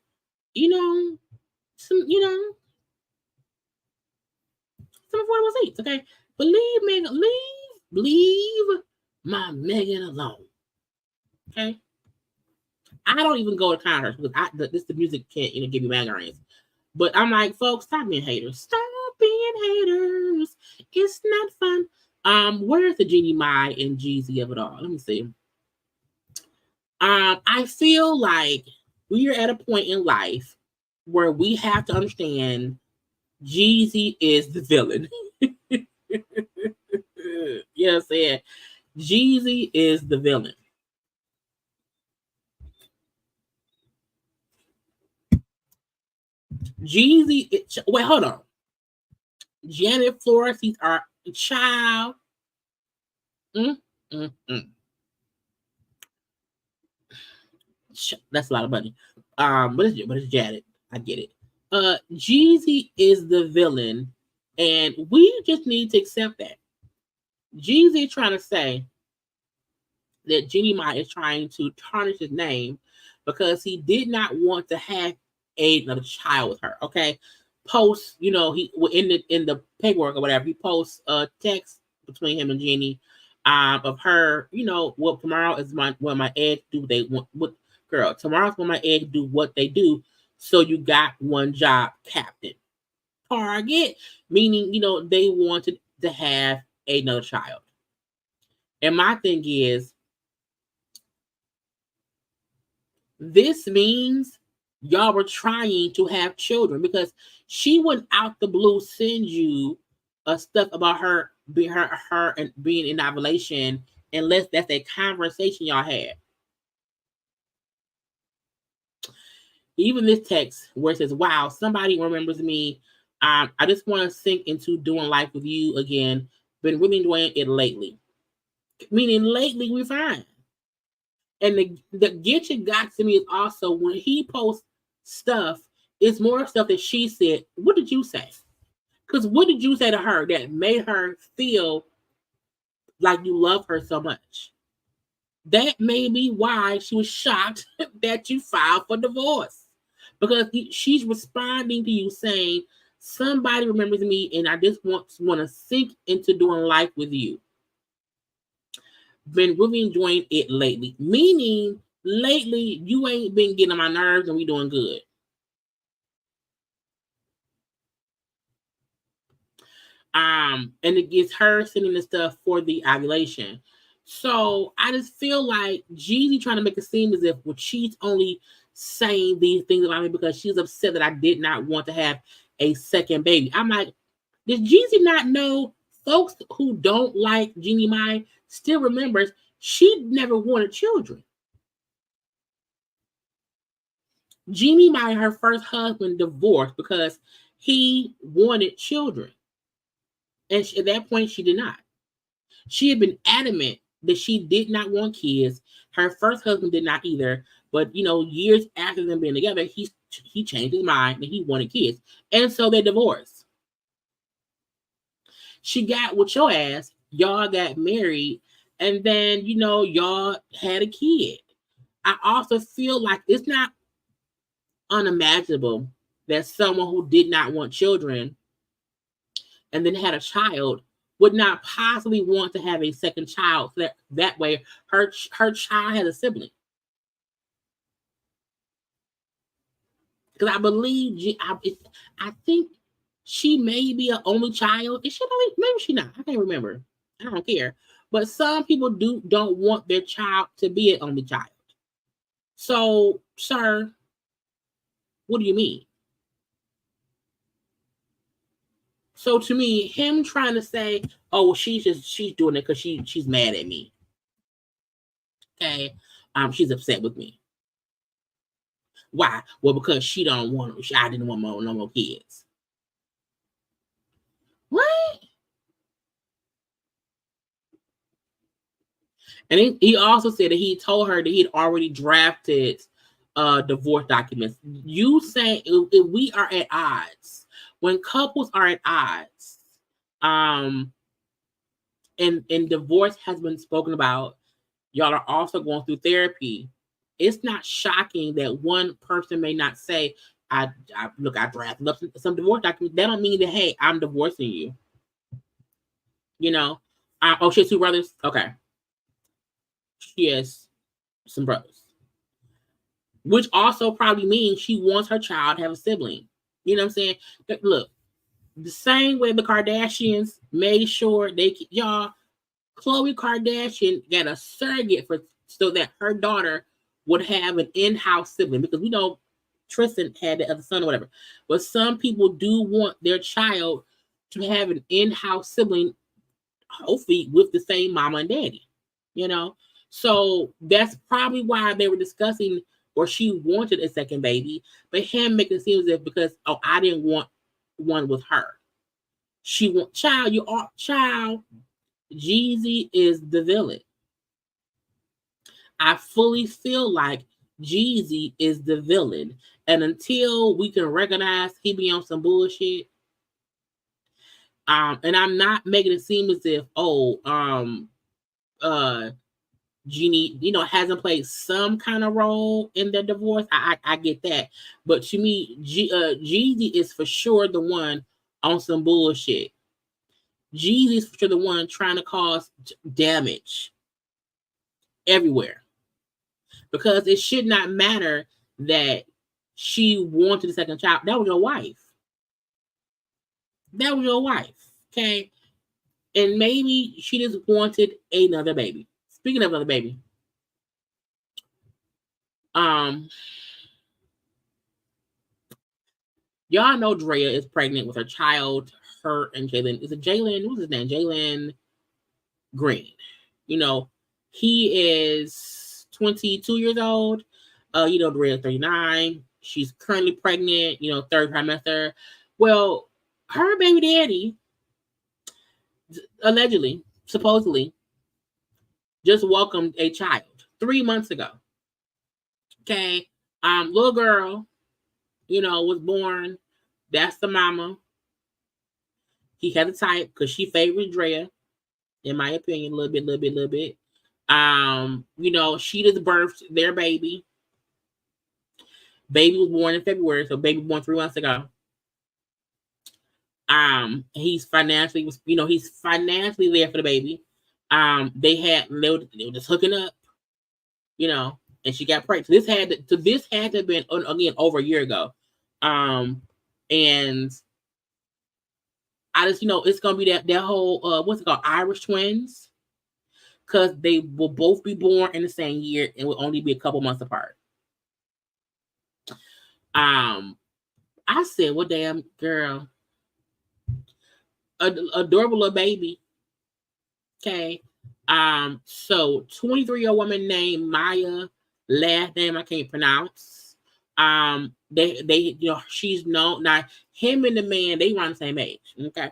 some affordable seats, okay? But leave my Megan alone. Okay? I don't even go to concerts because the music can't give you migraines. But I'm like, folks, stop being haters. Stop being haters. It's not fun. Where's the Jeannie Mai and Jeezy of it all? Let me see. I feel like we are at a point in life where we have to understand Jeezy is the villain. Yes, yeah. Jeezy is the villain. Wait, hold on. Janet Flores, these are child. That's a lot of money. But it's Janet. I get it. Jeezy is the villain, and we just need to accept that. Jeezy is trying to say that Jeannie Mai is trying to tarnish his name because he did not want to have another child with her. Okay, post, he in the paperwork or whatever, he posts a text between him and Jeannie, of her, well, tomorrow is when my eggs do they want what girl. Tomorrow's when my eggs do what they do. So you got one job, Captain. Target, meaning they wanted to have another child. And my thing is, this means y'all were trying to have children, because she went out the blue send you stuff about her being in ovulation, unless that's a conversation y'all had. Even this text where it says, "Wow, somebody remembers me. I just want to sink into doing life with you again. Been really enjoying it lately." Meaning lately we're fine. And the get you got to me is also when he posts stuff, it's more stuff that she said. What did you say? Because what did you say to her that made her feel like you love her so much? That may be why she was shocked that you filed for divorce. Because she's responding to you saying, somebody remembers me and I just want to sink into doing life with you. Been really enjoying it lately. Meaning, lately, you ain't been getting on my nerves and we doing good. And it gets her sending the stuff for the ovulation. So I just feel like Jeezy trying to make it seem as if she's only saying these things about me because she's upset that I did not want to have a second baby. I'm like, does Jeezy not know folks who don't like Jeannie Mai still remembers she never wanted children? Jeannie Mai, her first husband, divorced because he wanted children. And at that point, she did not. She had been adamant that she did not want kids. Her first husband did not either. But, years after them being together, he changed his mind and he wanted kids. And so they divorced. She got with your ass y'all got married, and then y'all had a kid. I also feel like it's not unimaginable that someone who did not want children and then had a child would not possibly want to have a second child. So that way, her child has a sibling. Because I believe I think she may be an only child. Is she only? Maybe she not. I can't remember. I don't care. But some people don't want their child to be an only child. So, sir, what do you mean? So to me, him trying to say, "Oh, well, she's doing it because she's mad at me." Okay, she's upset with me. Why? Well, because she don't want. I didn't want no more kids. What? And he also said that he told her that he had already drafted divorce documents. You say if we are at odds, when couples are at odds, and divorce has been spoken about, y'all are also going through therapy. It's not shocking that one person may not say, I drafted up some divorce documents. That don't mean that, hey, I'm divorcing you. Oh, she has 2 brothers? Okay. She has some brothers. Which also probably means she wants her child to have a sibling. You know what I'm saying? Look, the same way the Kardashians made sure y'all, Khloe Kardashian got a surrogate so that her daughter would have an in-house sibling, because we know Tristan had the other son or whatever. But some people do want their child to have an in-house sibling, hopefully with the same mama and daddy. So that's probably why they were discussing, or she wanted a second baby, but him making it seem as if because I didn't want one with her. She want child. Jeezy is the villain. I fully feel like Jeezy is the villain, and until we can recognize he be on some bullshit, and I'm not making it seem as if Jeannie, hasn't played some kind of role in their divorce. I get that, but to me, Jeezy is for sure the one on some bullshit. Jeezy is for sure the one trying to cause damage everywhere, because it should not matter that she wanted a second child. That was your wife. That was your wife, okay? And maybe she just wanted another baby. Speaking of another baby, y'all know Drea is pregnant with her child. Her and Jalen. Is it Jalen? What's his name? Jalen Green. He is 22 years old. Drea is 39. She's currently pregnant, 3rd trimester. Well, her baby daddy, allegedly, supposedly, just welcomed a child 3 months ago. Okay. Little girl, was born. That's the mama. He had a type because she favored Drea, in my opinion, a little bit. She just birthed their baby. Baby was born in February, so baby born 3 months ago. He's financially there for the baby. They were just hooking up, and she got pregnant. This had to have been again over a year ago. And I just, it's gonna be that whole what's it called, Irish twins, because they will both be born in the same year and will only be a couple months apart. I said, well, damn girl, adorable little baby. Okay. So 23-year-old woman named Maya, last name I can't pronounce. They she's known now. Him and the man, they around the same age. Okay.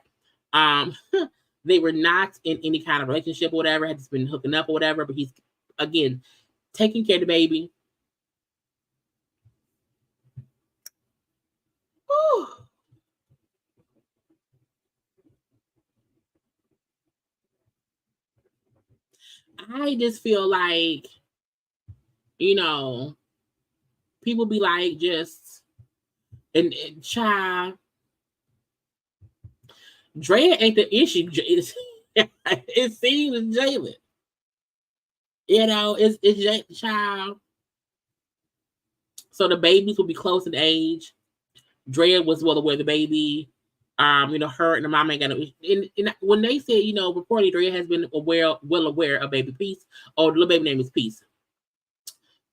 They were not in any kind of relationship or whatever, had just been hooking up or whatever, but he's again taking care of the baby. Whew. I just feel like, you know, people be like, just, and child, Drea ain't the issue. It seems Jalen. You know, it's child. So the babies will be close in age. Drea was well aware of the baby. You know, her and the mom ain't got no. And when they said, you know, reportedly Drea has been well aware of baby Peace. Oh, the little baby name is Peace.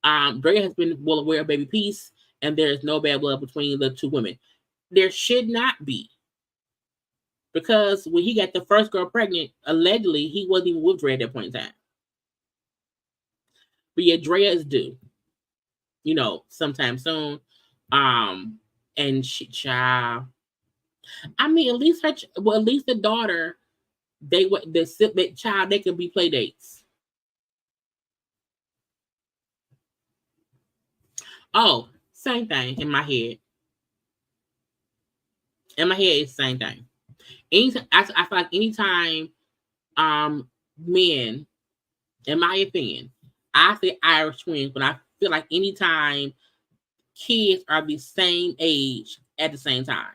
Drea has been well aware of baby Peace, and there is no bad blood between the two women. There should not be. Because when he got the first girl pregnant, allegedly, he wasn't even with Drea at that point in time. But yeah, Drea is due, you know, sometime soon. And she, child, I mean, at least at least the daughter, the child, they can be play dates. Oh, same thing in my head. In my head, it's the same thing. I feel like anytime, men, in my opinion, I say Irish twins, but I feel like anytime kids are the same age at the same time,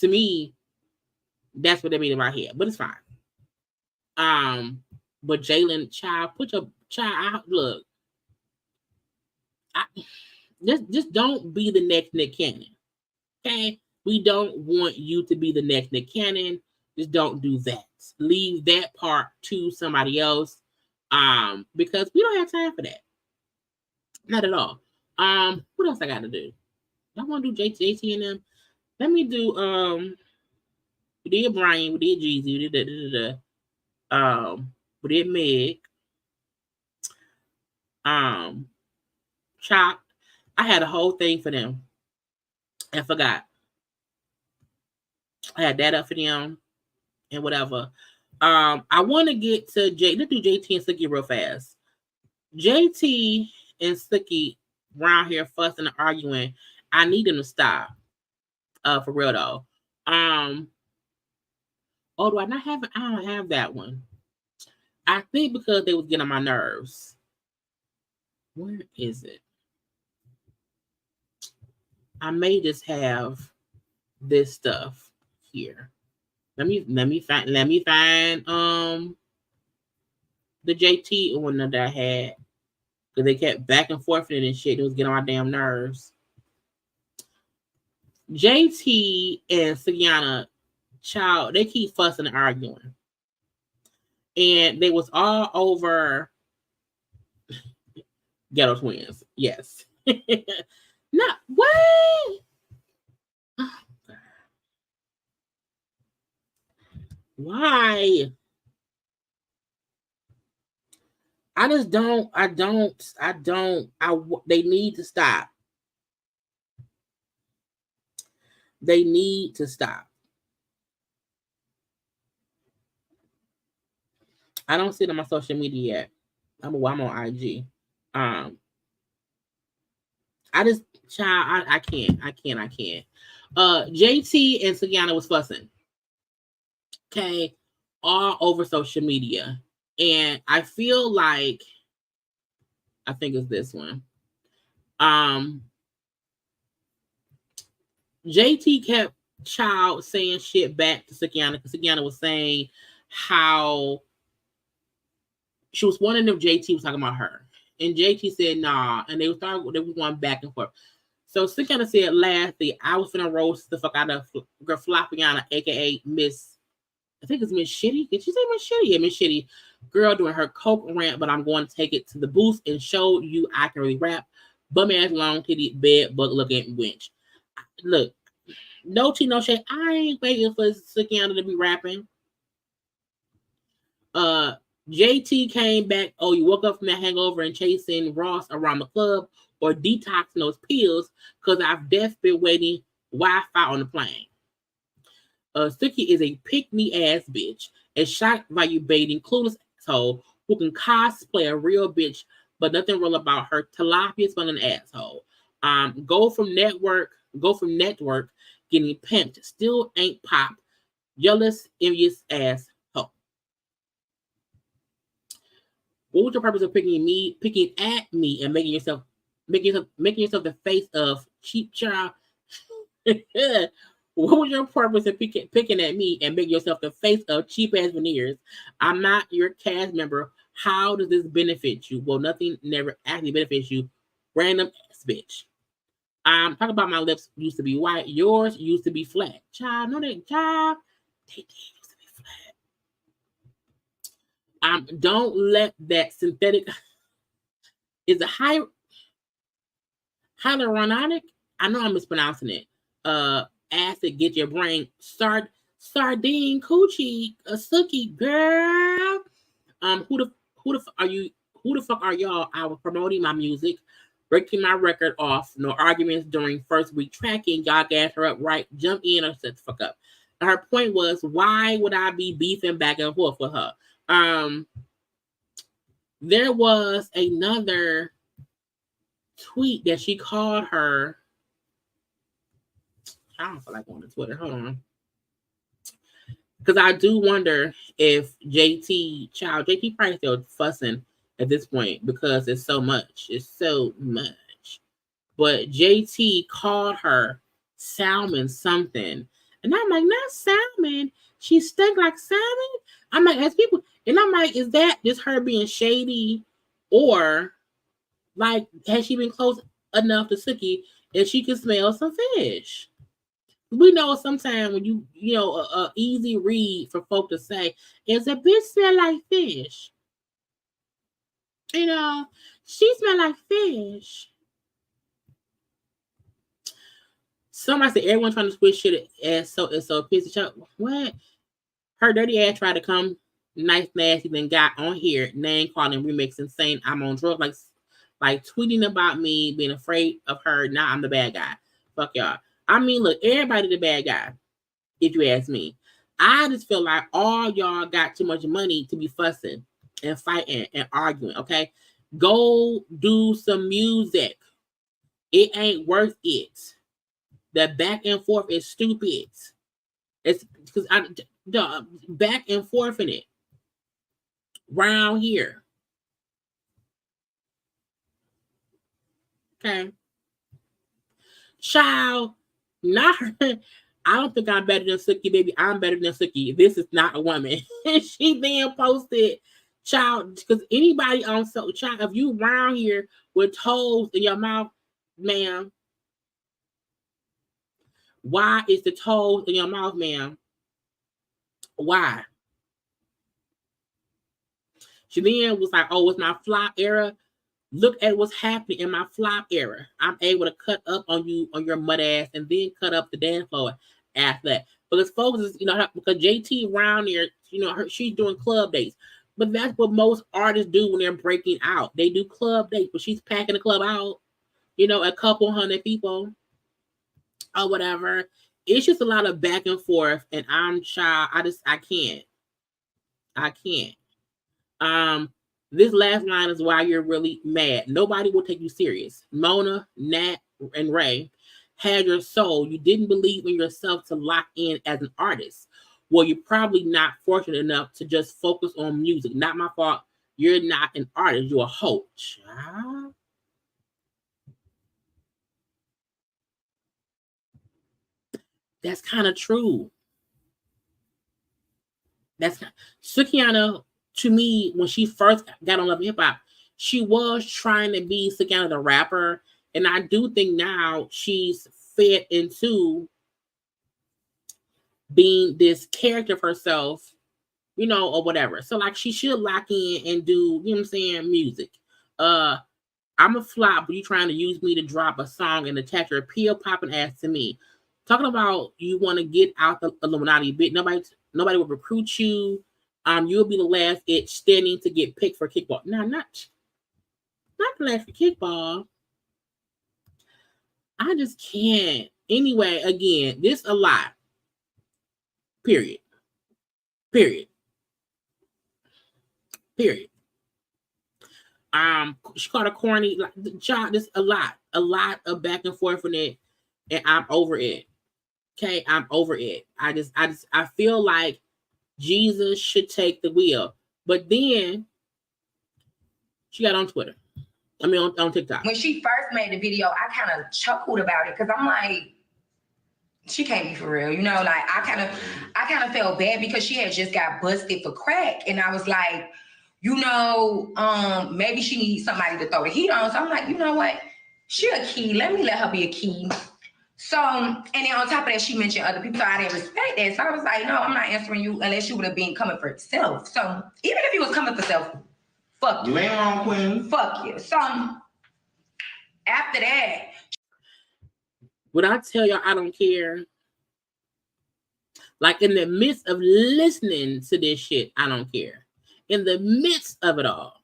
to me, that's what they mean in my head. But it's fine. But Jalen, child, put your child out. Look, just don't be the next Nick Cannon. Okay, we don't want you to be the next Nick Cannon. Just don't do that. Leave that part to somebody else. Because we don't have time for that. Not at all. What else I got to do? I want to do JT and them. Let me do we did Brian, we did Jeezy, we did we did Meg. Chop. I had a whole thing for them. I forgot. I had that up for them and whatever. I want to get to let's do JT and Suki real fast. JT and Suki around here fussing and arguing. I need them to stop. For real though. Oh, do I not have it? I don't have that one. I think because they was getting on my nerves. Where is it? I may just have this stuff here. Let me find the JT one that I had. Because they kept back and forth and shit. It was getting on my damn nerves. JT and Sukihana, child, they keep fussing and arguing. And they was all over Ghetto Twins. Yes. No, what? Oh, why? I just don't. They need to stop. They need to stop. I don't see it on my social media yet. I'm on IG. I just, child, I can't. JT and Sukihana was fussing. Okay. All over social media. And I feel like, I think it's this one. JT kept child saying shit back to Sukihana because Sukihana was saying how she was wondering if JT was talking about her. And JT said, nah. And they were going back and forth. So Sukihana said lastly, I was finna roast the fuck out of Flopiana, aka Miss, I think it's Miss Shitty. Did she say Miss Shitty? Yeah, Miss Shitty. Girl doing her coke rant, but I'm going to take it to the booth and show you I can really rap. Bum ass, long titty, bed bug looking wench. Look, no tea, no shade. I ain't waiting for Sukihana to be rapping. JT came back. Oh, you woke up from that hangover and chasing Ross around the club or detoxing those pills because I've definitely been waiting Wi-Fi on the plane. Suki is a pick-me ass bitch, a shock value baiting, clueless asshole who can cosplay a real bitch, but nothing real about her. Tilapia smelling asshole. Go from network, getting pimped, still ain't pop. Jealous, envious ass hoe. What was your purpose of picking at me, and making yourself the face of cheap child? What was your purpose of picking at me and making yourself the face of cheap ass veneers? I'm not your cast member. How does this benefit you? Well, nothing never actually benefits you. Random ass bitch. Talk about my lips used to be white. Yours used to be flat. Child, no, they child. They did used to be flat. Don't let that synthetic is a hyaluronic. I know I'm mispronouncing it. Acid get your brain sardine coochie a Suki girl. Who the are you? Who the fuck are y'all? I was promoting my music, breaking my record off. No arguments during first week tracking. Y'all gas her up, right? Jump in or shut the fuck up. And her point was, why would I be beefing back and forth with her? There was another tweet that she called her. I don't feel like going to Twitter. Hold on. Because I do wonder if JT probably still fussing at this point because it's so much. It's so much. But JT called her salmon something. And I'm like, not salmon. She stank like salmon. I'm like, as people, and I'm like, is that just her being shady? Or like, has she been close enough to Suki that she can smell some fish? We know sometimes when you know, a easy read for folk to say is a bitch smell like fish. You know, she smell like fish. Somebody said everyone trying to switch shit as so it's so piece of shit. What? Her dirty ass tried to come nice nasty, then got on here name calling, remixing, saying I'm on drugs, like tweeting about me, being afraid of her. Now I'm the bad guy. Fuck y'all. I mean, look, everybody the bad guy, if you ask me. I just feel like all y'all got too much money to be fussing and fighting and arguing, okay? Go do some music. It ain't worth it. The back and forth is stupid. It's because the back and forth in it. Round here. Okay. Child, not her. I don't think I'm better than Suki, baby. I'm better than Suki. This is not a woman. She then posted, child, because anybody on so child, if you round here with toes in your mouth, ma'am, why is the toes in your mouth, ma'am? Why? She then was like, oh, it's my flop era. Look at what's happening in my flop era. I'm able to cut up on you, on your mud ass, and then cut up the dance floor after that. Because folks is, you know, because JT around here, you know, she's doing club dates. But that's what most artists do when they're breaking out. They do club dates, but she's packing the club out, you know, a couple hundred people or whatever. It's just a lot of back and forth, and I'm shy. I can't. This last line is why you're really mad. Nobody will take you serious. Mona, Nat, and Ray had your soul. You didn't believe in yourself to lock in as an artist. Well, you're probably not fortunate enough to just focus on music. Not my fault. You're not an artist. You're a hoe. Child. That's kind of true. That's Sukihana. To me, when she first got on Love and Hip Hop, she was trying to be Sukihana the rapper, and I do think now she's fed into being this character of herself, you know, or whatever. So like she should lock in and do, you know what I'm saying, music. I'm a flop, but you trying to use me to drop a song and attach your pill popping ass to me. Talking about you want to get out the Illuminati bit. Nobody will recruit you. You'll be the last itch standing to get picked for kickball. No, not the last for kickball. I just can't. Anyway, again, this a lie. Period. She called her corny. Like, child, this a lot of back and forth in it, and I'm over it. Okay, I'm over it. I feel like Jesus should take the wheel. But then She got on Twitter. I mean, on TikTok. When she first made the video, I kind of chuckled about it because I'm like, she can't be for real, you know. Like I kind of felt bad because she had just got busted for crack, and I was like, you know, maybe she needs somebody to throw the heat on. So I'm like, you know what? She a key. Let her be a key. So, and then on top of that, she mentioned other people. So I didn't respect that. So I was like, no, I'm not answering you unless you would have been coming for yourself. So even if you was coming for self, fuck you. You ain't wrong, Queen. Fuck you. So after that, when I tell y'all I don't care, like in the midst of listening to this shit, I don't care. In the midst of it all.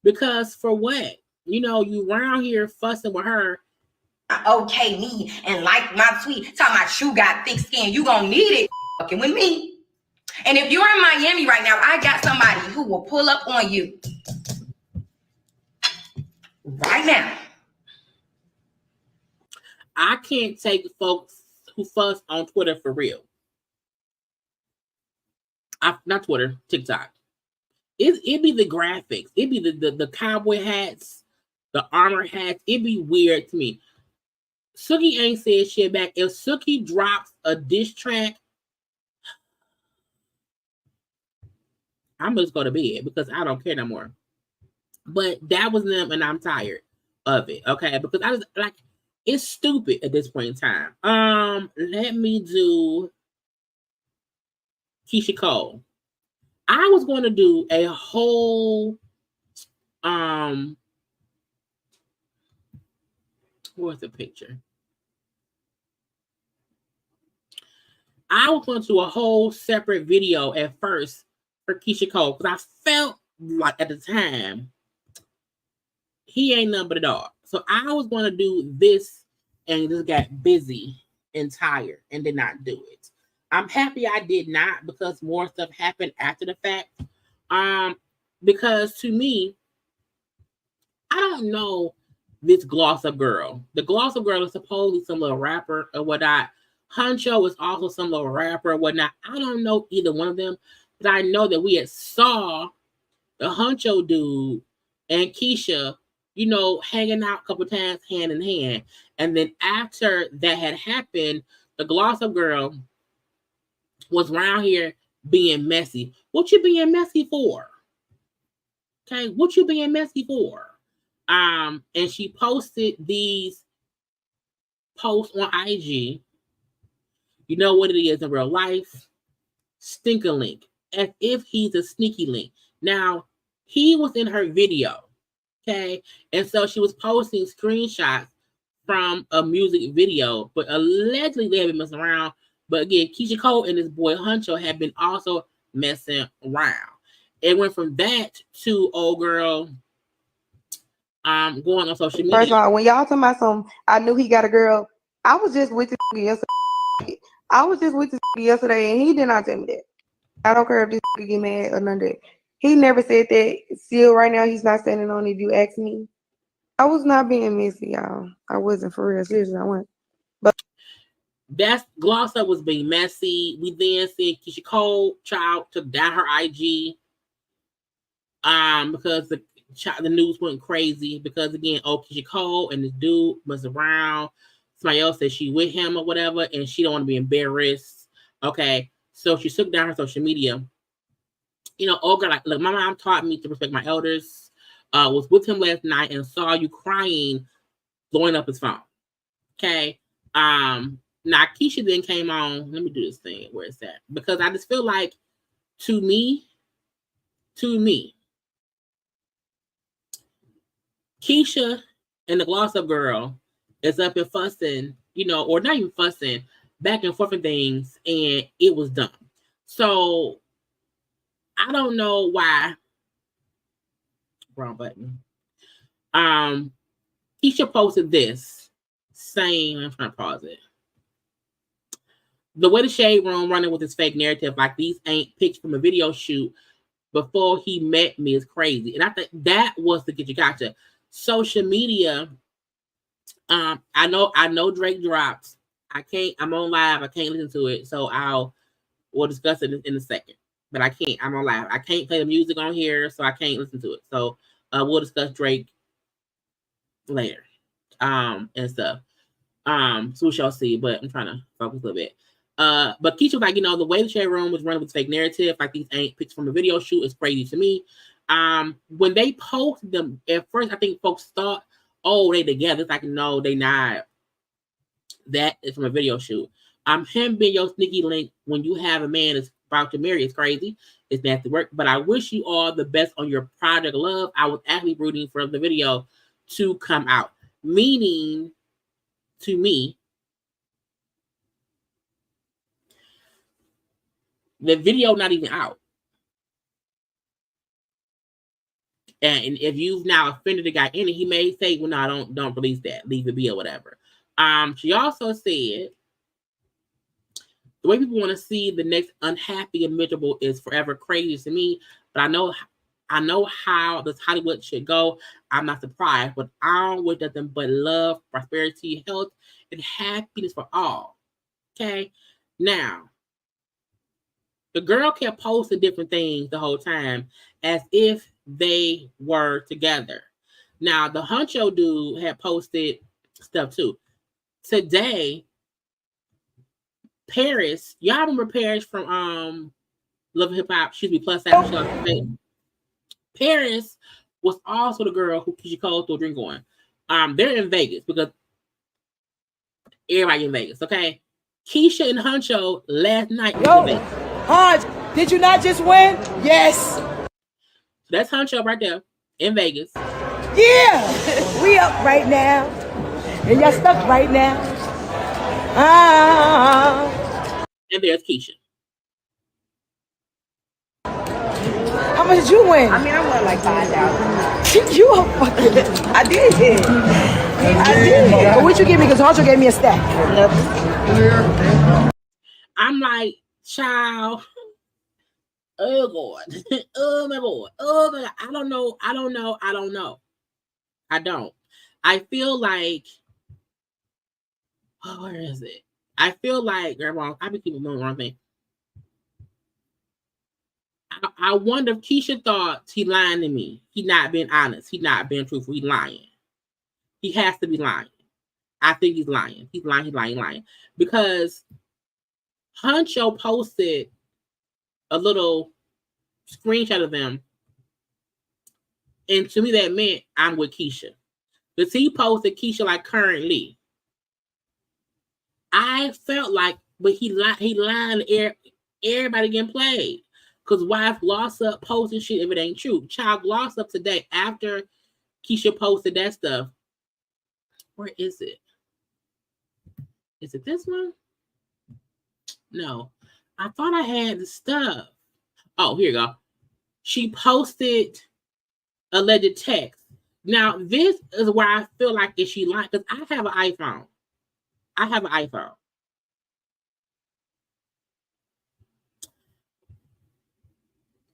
Because for what? You know, you around here fussing with her. Okay me and like my tweet, talking about you got thick skin. You gonna need it fucking with me. And if you're in Miami right now, I got somebody who will pull up on you right now. I can't take folks who fuss on Twitter for real. Not Twitter, TikTok. It be the graphics. It be the cowboy hats, the armor hats. It be weird to me. Suki ain't said shit back. If Suki drops a diss track, I'm just go to bed because I don't care no more. But that was them, and I'm tired of it. Okay, because I was like, it's stupid at this point in time. Let me do Keyshia Cole. I was going to do a whole what's the picture? I was going to do a whole separate video at first for Keyshia Cole because I felt like at the time he ain't nothing but a dog. So I was going to do this and just got busy and tired and did not do it. I'm happy I did not because more stuff happened after the fact. Because to me, I don't know this Gloss Up Girl. The Gloss Up Girl is supposedly some little rapper or whatnot. Huncho is also some little rapper or whatnot. I don't know either one of them, but I know that we had saw the Huncho dude and Keyshia, you know, hanging out a couple times hand in hand. And then after that had happened, the Gloss Up Girl was around here being messy. What you being messy for? Okay, what you being messy for? And she posted these posts on IG. You know what it is in real life? Stinker link. As if he's a sneaky link. Now, he was in her video. Okay. And so she was posting screenshots from a music video, but allegedly they have been messing around. But again, Keyshia Cole and his boy Huncho have been also messing around. It went from that to old girl going on social media. First of all, when y'all talking about some, I knew he got a girl. I was just with this yesterday. And he did not tell me that. I don't care if this get mad or none of that. He never said that. Still, right now, he's not standing on it. If you ask me, I was not being messy, y'all. I wasn't for real. Seriously, I wasn't. But that's Gloss Up was being messy. We then seen Keyshia Cole child took down her IG because the news went crazy because again, Keyshia Cole and this dude was around. Somebody else said she with him or whatever, and she don't want to be embarrassed. Okay, so she took down her social media. You know, Olga, like, look, my mom taught me to respect my elders. Was with him last night and saw you crying, blowing up his phone. Okay. Now Keyshia then came on. Let me do this thing. Where is that? Because I just feel like, to me, Keyshia and the Gloss Up Girl is up and fussing, you know, or not even fussing, back and forth and things, and it was done. So I don't know why. Wrong button. Keyshia posted this saying, I'm trying to pause it. The way the Shade Room running with his fake narrative, like these ain't pics from a video shoot before he met me, is crazy. And I think that was the get you gotcha. Social media. I know Drake dropped. I'm on live. I can't listen to it. So we'll discuss it in a second. But I can't. I'm on live. I can't play the music on here, so I can't listen to it. So We'll discuss Drake later. And stuff. So we shall see, but I'm trying to focus a little bit. But Keyshia was like, the way the shade room was running with fake narrative, like these ain't pictures from a video shoot, is crazy to me. When they posted them, at first I think folks thought, oh, they together. It's like, no, they not. That is from a video shoot. Him being your sneaky link when you have a man that's about to marry is crazy. It's nasty work. But I wish you all the best on your project love. I was actually rooting for the video to come out. Meaning, to me, the video not even out. And if you've now offended the guy in it, he may say, well, no, don't release that. Leave it be or whatever. She also said, the way people want to see the next unhappy and miserable is forever crazy to me. But I know how this Hollywood should go. I'm not surprised, but I don't wish nothing but love, prosperity, health, and happiness for all. Okay? Now, the girl kept posting different things the whole time as if they were together. Now, the Huncho dude had posted stuff too. Today, Paris, y'all remember Paris from Love and Hip Hop, plus size. Paris was also the girl who Keyshia Cole threw a drink on. They're in Vegas because everybody in Vegas, okay? Keyshia and Huncho last night in Vegas. Hunch, did you not just win? Yes. So that's Huncho right there in Vegas. Yeah, we up right now, and y'all stuck right now. And there's Keyshia. How much did you win? I mean, I won like $5,000. You a fucking. I did. But what you give me? Because Huncho gave me a stack. I'm like, child. Oh God. Oh my God. Oh my God. I don't know. I don't. I feel like, where is it? I feel like, I be keeping doing the wrong thing. I wonder if Keyshia thought he lying to me. He not being honest. He not being truthful. He lying. He has to be lying. I think he's lying. He's lying. Because Huncho posted a little screenshot of them. And to me, that meant I'm with Keyshia. Because he posted Keyshia like currently. I felt like, but he lying to everybody getting played. Because wife gloss up posting shit if it ain't true. Child gloss up today after Keyshia posted that stuff. Where is it? Is it this one? No. I thought I had the stuff. Oh, here you go. She posted alleged text. Now, this is where I feel like is she lying, because I have an iPhone.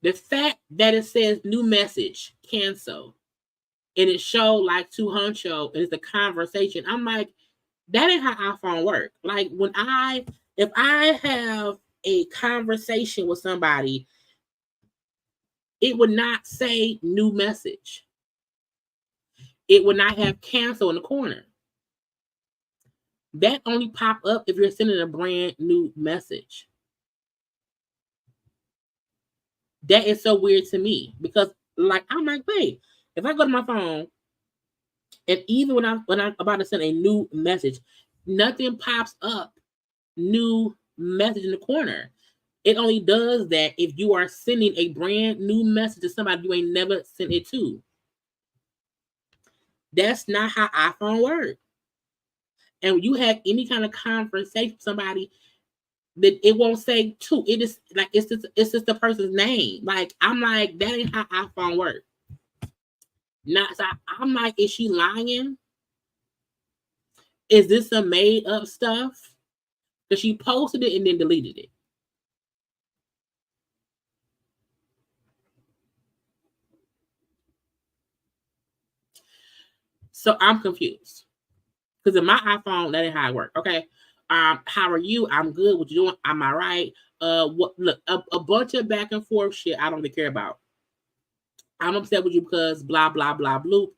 The fact that it says new message, cancel, and it showed like to Huncho, and it's a conversation. I'm like, that ain't how iPhone work. Like if I have a conversation with somebody, it would not say new message. It would not have cancel in the corner. That only pop up if you're sending a brand new message. That is so weird to me because, like, I'm like, wait, if I go to my phone and even when I'm about to send a new message, nothing pops up new message in the corner. It only does that if you are sending a brand new message to somebody you ain't never sent it to. That's not how iPhone works. And when you have any kind of conversation with somebody, that it won't say to. It is like it's just the person's name. Like I'm like, that ain't how iPhone works. Not so I'm like, is she lying? Is this some made up stuff? Because she posted it and then deleted it. So I'm confused. Because in my iPhone, that ain't how it works. Okay. How are you? I'm good. What you doing? Am I right? What? Look, a bunch of back and forth shit I don't really care about. I'm upset with you because blah, blah, blah, bloop.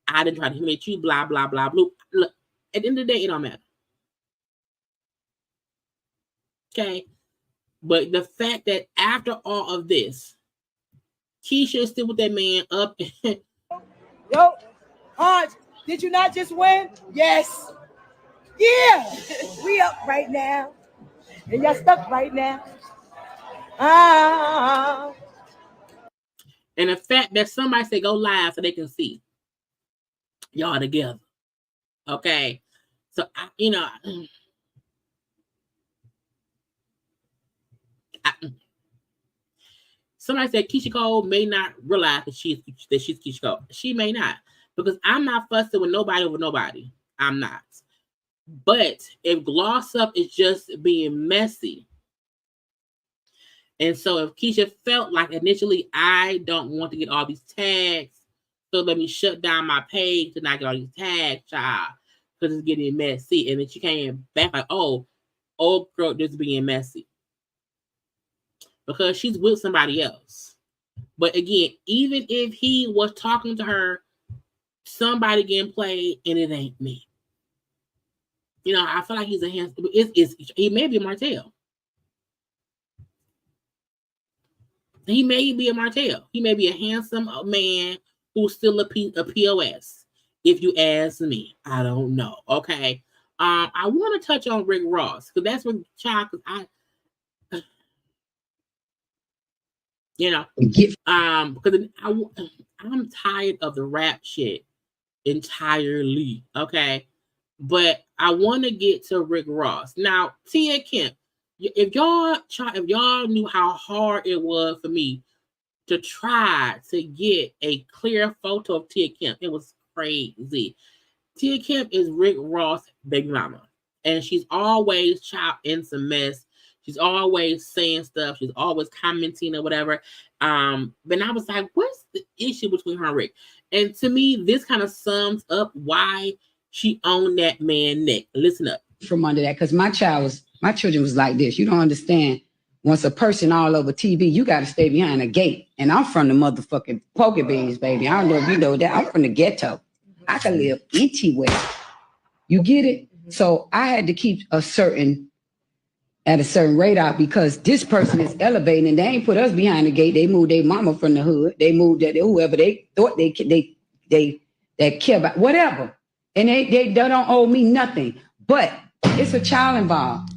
I didn't try to humiliate you, blah, blah, blah, bloop. Look, at the end of the day, it don't matter. Okay? But the fact that after all of this, Keyshia is still with that man up. Yo, Hodge, did you not just win? Yes. Yeah. We up right now. And y'all stuck right now. And the fact that somebody said go live so they can see y'all together. Okay? So, somebody said Keyshia Cole may not realize that she's Keyshia Cole. She may not. Because I'm not fussing with nobody over nobody. I'm not. But if Gloss Up is just being messy, and so if Keyshia felt like initially, I don't want to get all these tags, so let me shut down my page to not get all these tags, child, because it's getting messy. And then she came back like, oh, old girl just being messy. Because she's with somebody else. But again, even if he was talking to her, somebody getting played, and it ain't me. I feel like he's a handsome. He may be a Martell. He may be a Martell. He may be a handsome man who's still a POS. If you ask me, I don't know. Okay. I want to touch on Rick Ross because that's what child. Because I'm tired of the rap shit entirely. Okay. But I want to get to Rick Ross. Now, Tia Kemp, if y'all knew how hard it was for me to try to get a clear photo of Tia Kemp, it was crazy. Tia Kemp is Rick Ross' baby mama. And she's always chopped in some mess. She's always saying stuff. She's always commenting or whatever. But I was like, what's the issue between her and Rick? And to me, this kind of sums up why she owned that man neck. Listen up. From under that, because my children was like this. You don't understand. Once a person all over TV, you got to stay behind a gate. And I'm from the motherfucking poker beans, baby. I don't know if you know that. I'm from the ghetto. I can live anywhere. You get it? So I had to keep at a certain radar because this person is elevating and they ain't put us behind the gate. They moved their mama from the hood. They moved whoever they thought they care about, whatever. And they don't owe me nothing. But it's a child involved.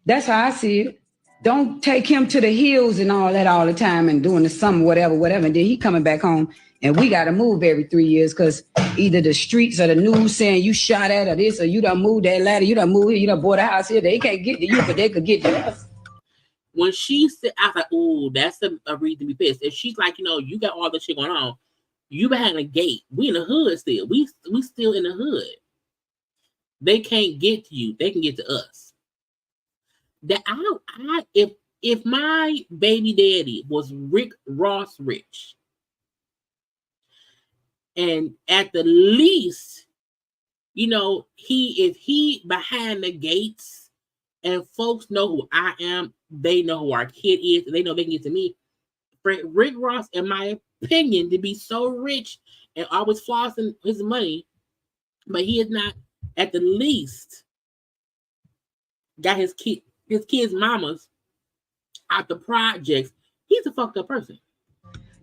That's how I see it. Don't take him to the hills and all that all the time and doing the summer, whatever. And then he coming back home and we got to move every 3 years because either the streets or the news saying you shot at or this or you done moved that ladder, you done moved here, you done bought a house here. They can't get to you, but they could get to us. When she said, I was like, ooh, that's a reason to be pissed. If she's like, you got all this shit going on, you behind the gate. We in the hood still. We still in the hood. They can't get to you. They can get to us. That if my baby daddy was Rick Ross rich, and at the least, if he behind the gates and folks know who I am, they know who our kid is, and they know they can get to me. For Rick Ross, in my opinion, to be so rich and always flossing his money, but he is not at the least got his kids' mamas out the projects. He's a fucked up person.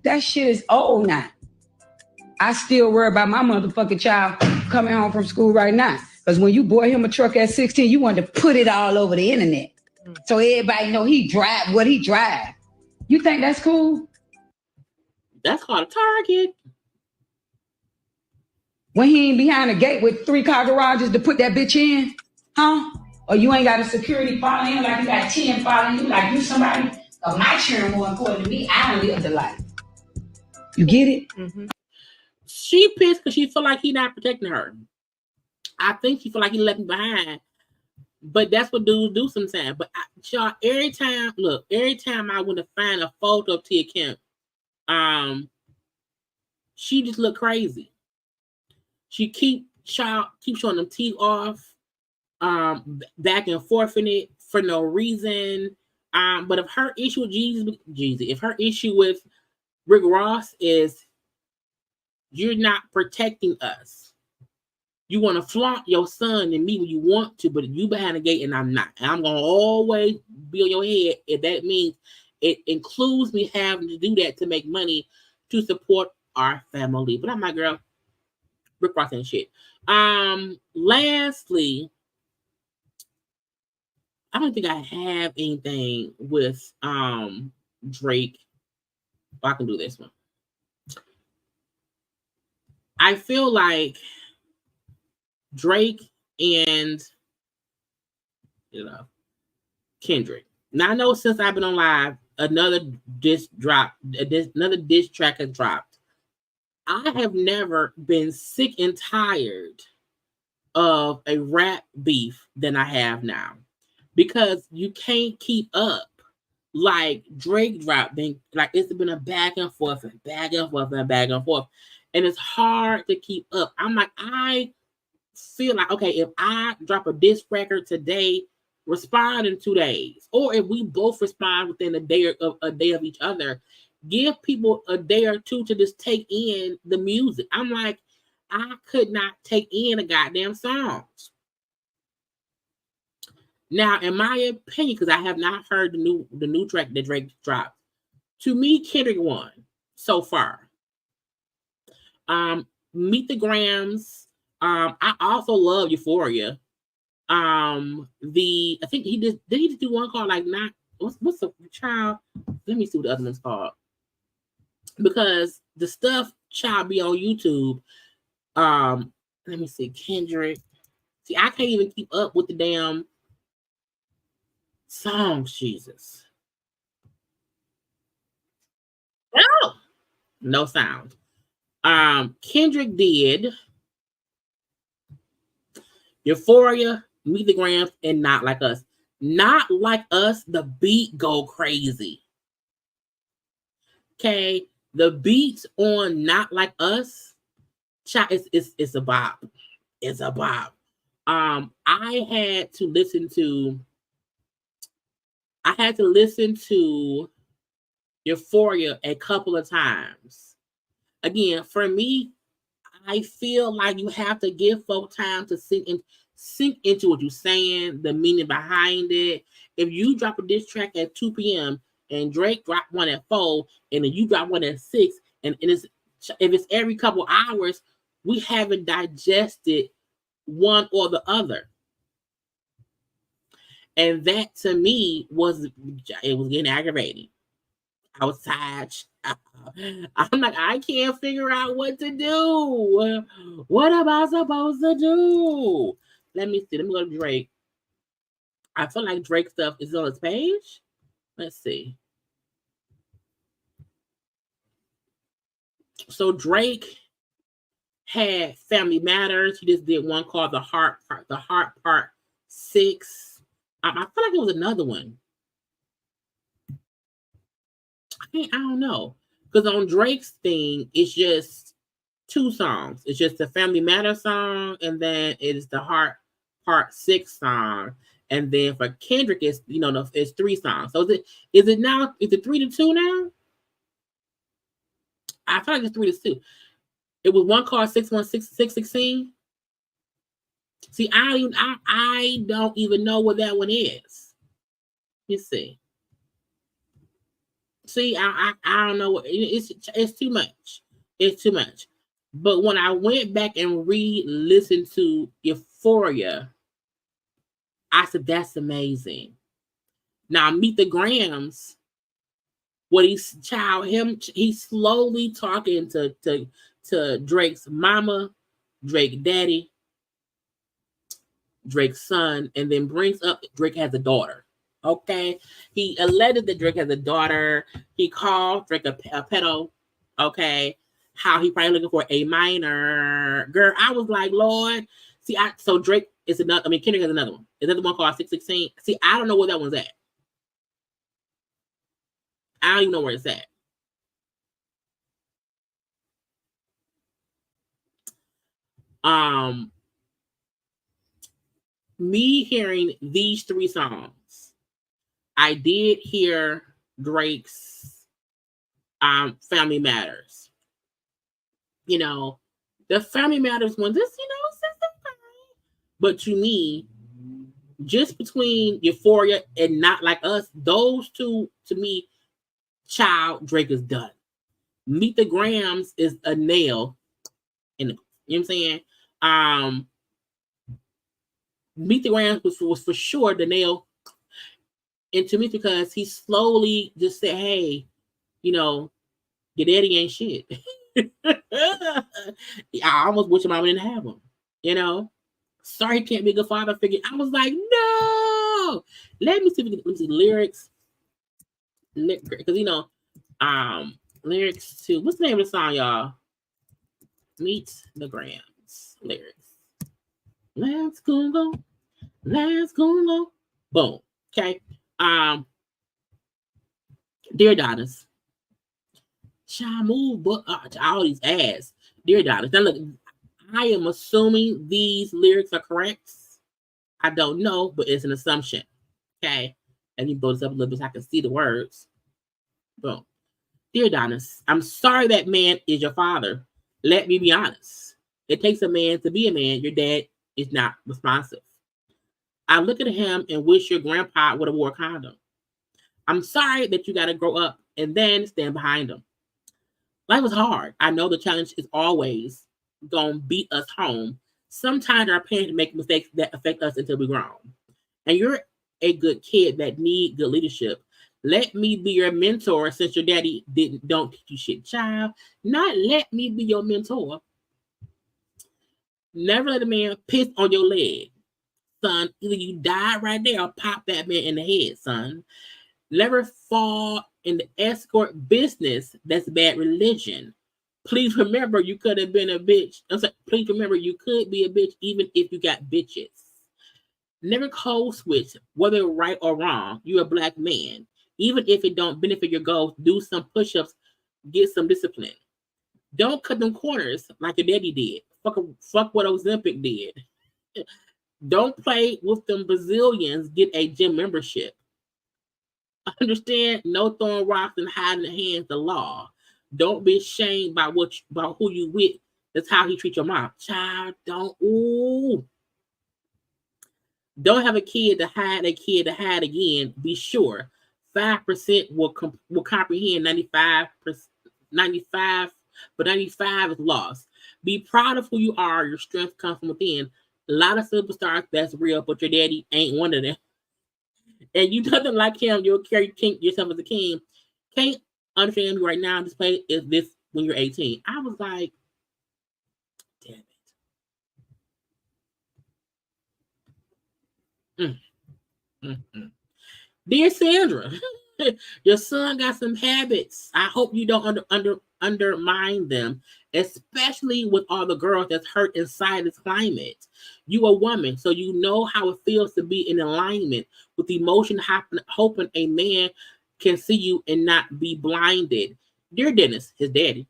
That shit is old now. I still worry about my motherfucking child coming home from school right now. Because when you bought him a truck at 16, you wanted to put it all over the internet. So everybody know he drive what he drive. You think that's cool? That's called a target. When he ain't behind a gate with 3-car garages to put that bitch in, huh? Or you ain't got a security following him like you got 10 following you, like you somebody. My children more important to me. I don't live the life. You get it? Mm-hmm. She pissed because she feel like he not protecting her. I think she feel like he left me behind. But that's what dudes do sometimes. But y'all, every time I went to find a photo of Tia Kemp, she just look crazy. She keep showing them teeth off, back and forth in it for no reason. But if her issue with Jeezy, if her issue with Rick Ross is, you're not protecting us. You want to flaunt your son and me when you want to, but you behind the gate and I'm not. And I'm going to always be on your head if that means it includes me having to do that to make money to support our family. But I'm my girl, Rick Ross and shit. Lastly, I don't think I have anything with Drake. I can do this one. I feel like Drake and Kendrick. Now I know since I've been on live, another diss track has dropped. I have never been sick and tired of a rap beef than I have now, because you can't keep up. Like Drake dropped, like it's been a back and forth and back and forth and back and forth, and it's hard to keep up. I'm like, I feel like, okay, if I drop a diss record today, respond in 2 days, or if we both respond within a day of each other, give people a day or two to just take in the music. I'm like, I could not take in a goddamn songs. Now, in my opinion, because I have not heard the new track that Drake dropped, to me, Kendrick won so far. Meet the Grams. I also love Euphoria. I think he did he just do one called like not what's the child? Let me see what the other one's called. Because the stuff child be on YouTube. Let me see, Kendrick. See, I can't even keep up with the damn songs, Jesus. Oh, no sound. Kendrick did Euphoria, Meet the Grams, and Not Like Us. Not Like Us, the beat go crazy. Okay, the beats on Not Like Us, it's a bop. It's a bop. I had to listen to Euphoria a couple of times. Again, for me, I feel like you have to give folk time to sink into what you're saying, the meaning behind it. If you drop a diss track at 2 p.m. and Drake dropped one at 4, and then you drop one at 6, and if it's every couple hours, we haven't digested one or the other. And that to me was getting aggravating. I was tired. I'm like, I can't figure out what to do. What am I supposed to do? Let me see. Let me go to Drake. I feel like Drake stuff is on his page. Let's see. So Drake had Family Matters. He just did one called The Heart Part 6. I feel like it was another one. I don't know. Because on Drake's thing, it's just 2 songs. It's just the Family Matter song, and then it's the Heart Part 6 song. And then for Kendrick, it's it's 3 songs. So is it 3-2 now? I feel like it's 3-2. It was one called 616. See, I don't even know what that one is. Let's see. See, I don't know. It's too much. It's too much. But when I went back and re-listened to Euphoria, I said, that's amazing. Now, Meet the Grams, he's slowly talking to Drake's mama, Drake daddy, Drake's son, and then brings up Drake has a daughter. Okay, he alleged that Drake has a daughter. He called Drake a pedo. Okay, how he probably looking for a minor girl. I was like, Lord, see, so Drake is another. I mean, Kendrick has another one. Is that the one called 616? See, I don't know where that one's at. I don't even know where it's at. Me hearing these 3 songs, I did hear Drake's Family Matters. You know, the Family Matters one, this, you know, but to me, just between Euphoria and Not Like Us, those two, to me, child, Drake is done. Meet the Grams is a nail in the, you know what I'm saying? Meet the Grams was for sure the nail into me because he slowly just said, hey, you know, your daddy ain't shit. I almost wish my mom didn't have him, you know? Sorry, he can't be a good father figure. I was like, no. Let me see lyrics. Because, you know, lyrics to, what's the name of the song, y'all? Meet the Grams. Lyrics. Let's go. Boom. Okay. Dear Adonis. Shall move to all these ads. Dear Adonis. Now look, I am assuming these lyrics are correct. I don't know, but it's an assumption. Okay. Let me blow this up a little bit so I can see the words. Boom. Dear Adonis, I'm sorry that man is your father. Let me be honest. It takes a man to be a man. Your dad is not responsive. I look at him and wish your grandpa would have wore a condom. I'm sorry that you got to grow up and then stand behind him. Life is hard. I know the challenge is always going to beat us home. Sometimes our parents make mistakes that affect us until we're grown. And you're a good kid that need good leadership. Let me be your mentor since your daddy don't teach you shit, child. Not let me be your mentor. Never let a man piss on your leg, son. Either you die right there or pop that man in the head, son. Never fall in the escort business. That's bad religion. Please remember you could have been a bitch. Please remember you could be a bitch even if you got bitches. Never code switch, whether right or wrong. You're a black man. Even if it don't benefit your goals, do some push-ups, get some discipline. Don't cut them corners like your daddy did. Fuck what Ozempic did. Don't play with them Brazilians, get a gym membership. Understand? No throwing rocks and hiding the hands the law. Don't be ashamed by who you with. That's how he treat your mom. Child, don't have a kid to hide again. Be sure 5% will comprehend 95%, but 95 is lost. Be proud of who you are. Your strength comes from within. A lot of superstars that's real, but your daddy ain't one of them. And you nothing like him. You'll carry yourself as a king. Can't understand me right now. This play is this when you're 18. I was like, damn it. Dear Sandra, your son got some habits. I hope you don't undermine them, especially with all the girls that's hurt inside this climate. You a woman, so you know how it feels to be in alignment with emotion, hoping a man can see you and not be blinded. Dear Dennis, his daddy,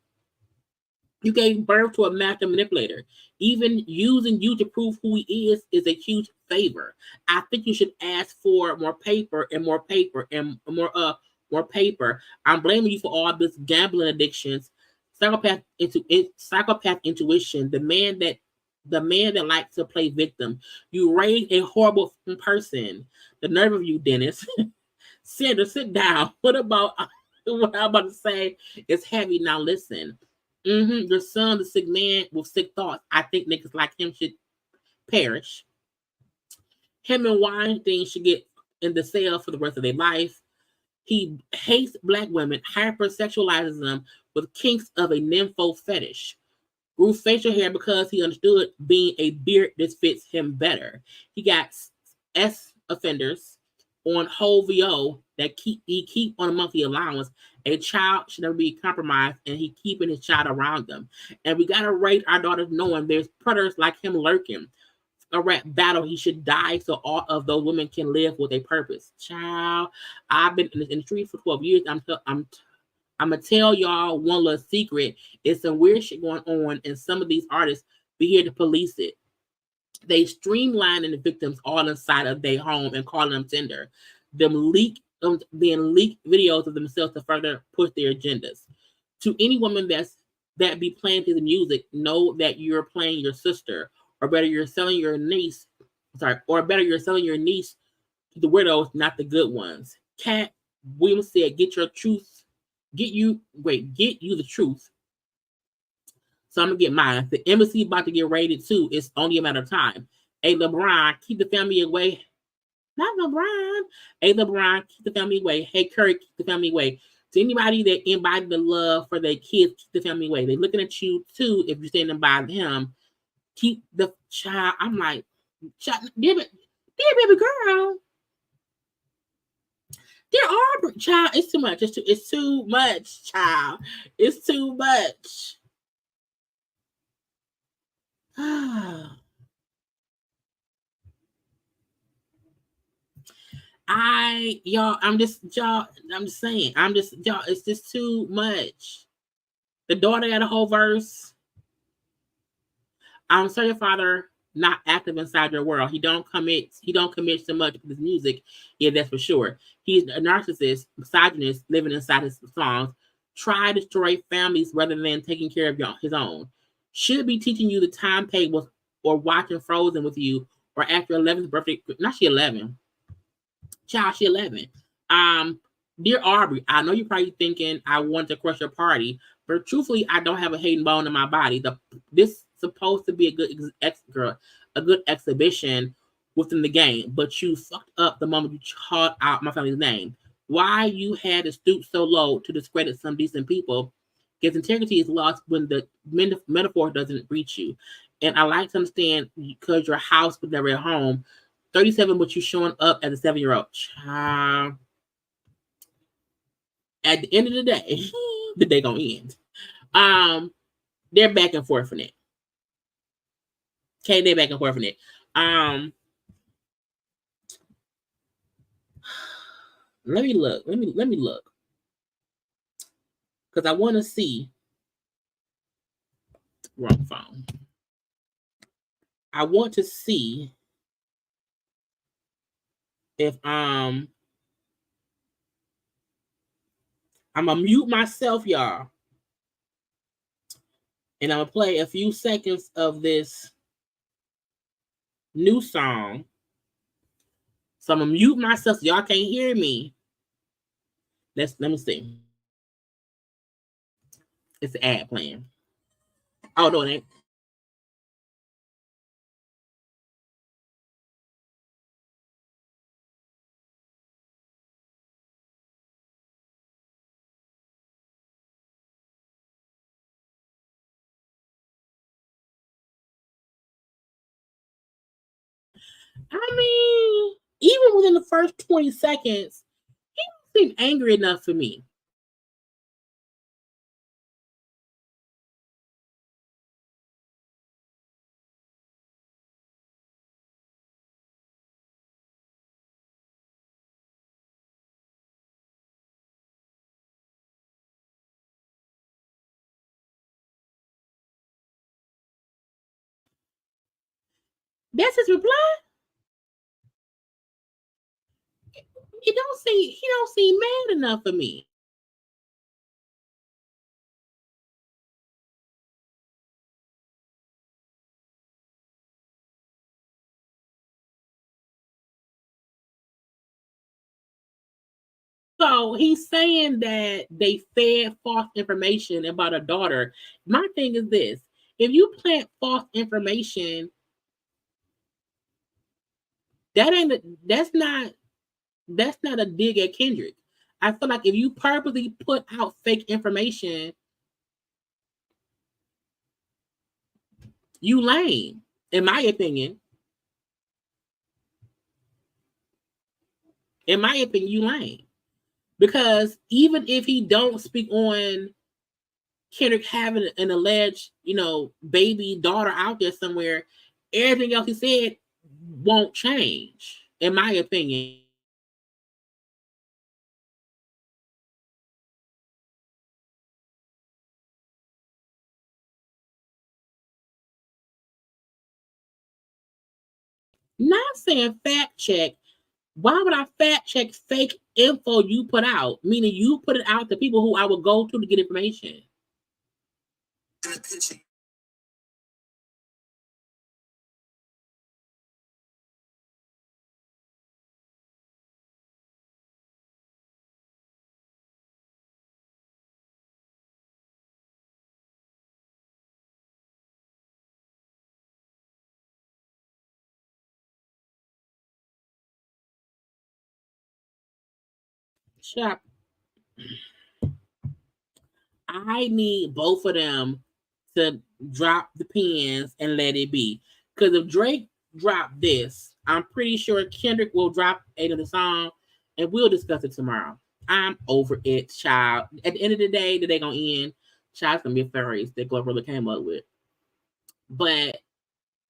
you gave birth to a master manipulator. Even using you to prove who he is a huge favor. I think you should ask for more paper and more paper and more paper. I'm blaming you for all this gambling addictions, psychopath intuition, the man that likes to play victim. You raised a horrible person. The nerve of you, Dennis. Sandra, sit down. What I'm about to say is heavy. Now listen. Your son's a sick man with sick thoughts. I think niggas like him should perish. Him and Weinstein should get in the cell for the rest of their life. He hates black women, hypersexualizes them with kinks of a nympho fetish. Grew facial hair because he understood being a beard just fits him better. He got S offenders on whole VO that he keep on a monthly allowance. A child should never be compromised, and he keeping his child around them. And we gotta raise our daughters knowing there's predators like him lurking. A rap battle, he should die so all of those women can live with a purpose. Child, I've been in the industry for 12 years. I'm gonna tell y'all one little secret. It's some weird shit going on, and some of these artists be here to police it. They streamlining the victims all inside of their home and calling them tender. Then leak videos of themselves to further push their agendas. To any woman that be playing his music, know that you're playing your sister, or better, you're selling your niece. Sorry, or better, you're selling your niece to the widows, not the good ones. Cat Williams said, "Get your truth. Get you the truth." So I'm gonna get mine. The embassy about to get raided too. It's only a matter of time. Hey LeBron, keep the family away. Not LeBron. Hey LeBron, keep the family away. Hey Curry, keep the family away. To anybody that embodied the love for their kids, keep the family away. They're looking at you too if you're standing by them. Keep the child. I'm like, child, dear baby girl. There are child. It's too much. It's too much, child. It's too much. I'm just saying, it's just too much. The daughter got a whole verse. I'm sorry, your father not active inside your world. He don't commit so much with his music. Yeah, that's for sure. He's a narcissist, misogynist, living inside his songs. Try to destroy families rather than taking care of his own. Should be teaching you the timetables or watching Frozen with you, or after 11th birthday. Not she 11. Child, she 11. Dear Aubrey, I know you're probably thinking I want to crush your party, but truthfully, I don't have a hating bone in my body. This supposed to be a good exhibition within the game, but you fucked up the moment you called out my family's name. Why you had to stoop so low to discredit some decent people? Because integrity is lost when the metaphor doesn't reach you. And I like to understand, because your house was never at home. 37, but you showing up as a 7-year-old. At the end of the day, the day gonna end. They're back and forth in it. Okay, they're back and forth in it. Let me look. Let me look. Because I want to see. Wrong phone. I want to see if I'm gonna mute myself, y'all. And I'm gonna play a few seconds of this new song. So I'm gonna mute myself so y'all can't hear me. Let me see. It's an ad playing. Oh no, it ain't. I mean, even within the first 20 seconds, he seemed angry enough for me. That's his reply. He don't seem mad enough for me. So he's saying that they fed false information about a daughter. My thing is this: if you plant false information, that's not a dig at Kendrick. I feel like if you purposely put out fake information, you lame, in my opinion. In my opinion, you lame. Because even if he don't speak on Kendrick having an alleged, baby daughter out there somewhere, everything else he said won't change, in my opinion. Not saying fact check. Why would I fact check fake info you put out? Meaning you put it out to people who I would go to get information. Shop. I need both of them to drop the pens and let it be. Because if Drake dropped this, I'm pretty sure Kendrick will drop another song, and we'll discuss it tomorrow. I'm over it, child. At the end of the day gonna end. Child's gonna be a phrase that Glorilla came up with. But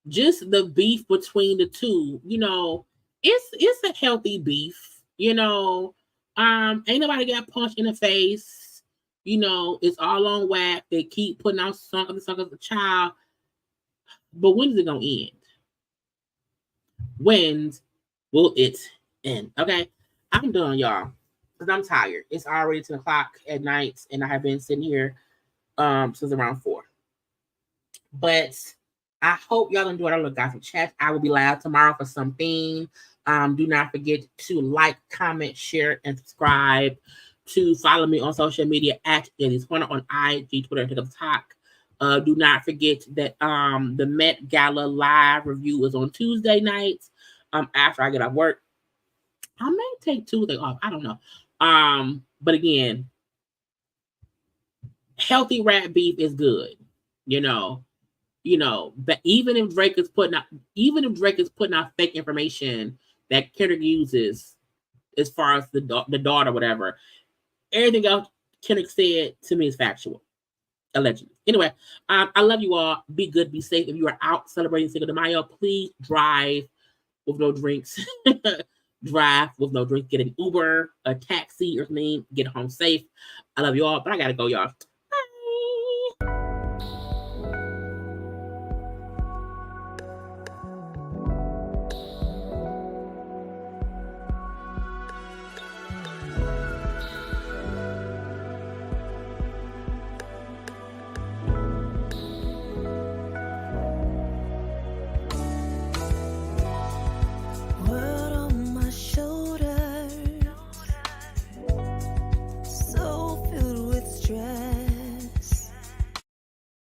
just the beef between the two, it's a healthy beef. Ain't nobody got punched in the face. It's all on whack. They keep putting out song of the child. But when is it gonna end? When will it end? Okay, I'm done, y'all, because I'm tired. It's already 10 o'clock at night, and I have been sitting here since around 4. But I hope y'all enjoyed our little gossip chat. I will be live tomorrow for something. Do not forget to like, comment, share, and subscribe. To follow me on social media at JayLeesCorner on IG, Twitter, and TikTok. Do not forget that the Met Gala live review is on Tuesday nights. After I get off work, I may take Tuesday off. I don't know. But again, healthy rap beef is good. But even if Drake is putting out fake information that Kendrick uses as far as the daughter, whatever, everything else Kendrick said to me is factual, allegedly. Anyway, I love you all. Be good, be safe. If you are out celebrating Cinco de Mayo, please drive with no drinks. Drive with no drinks. Get an Uber, a taxi, or something. Get home safe. I love you all, but I gotta go, y'all.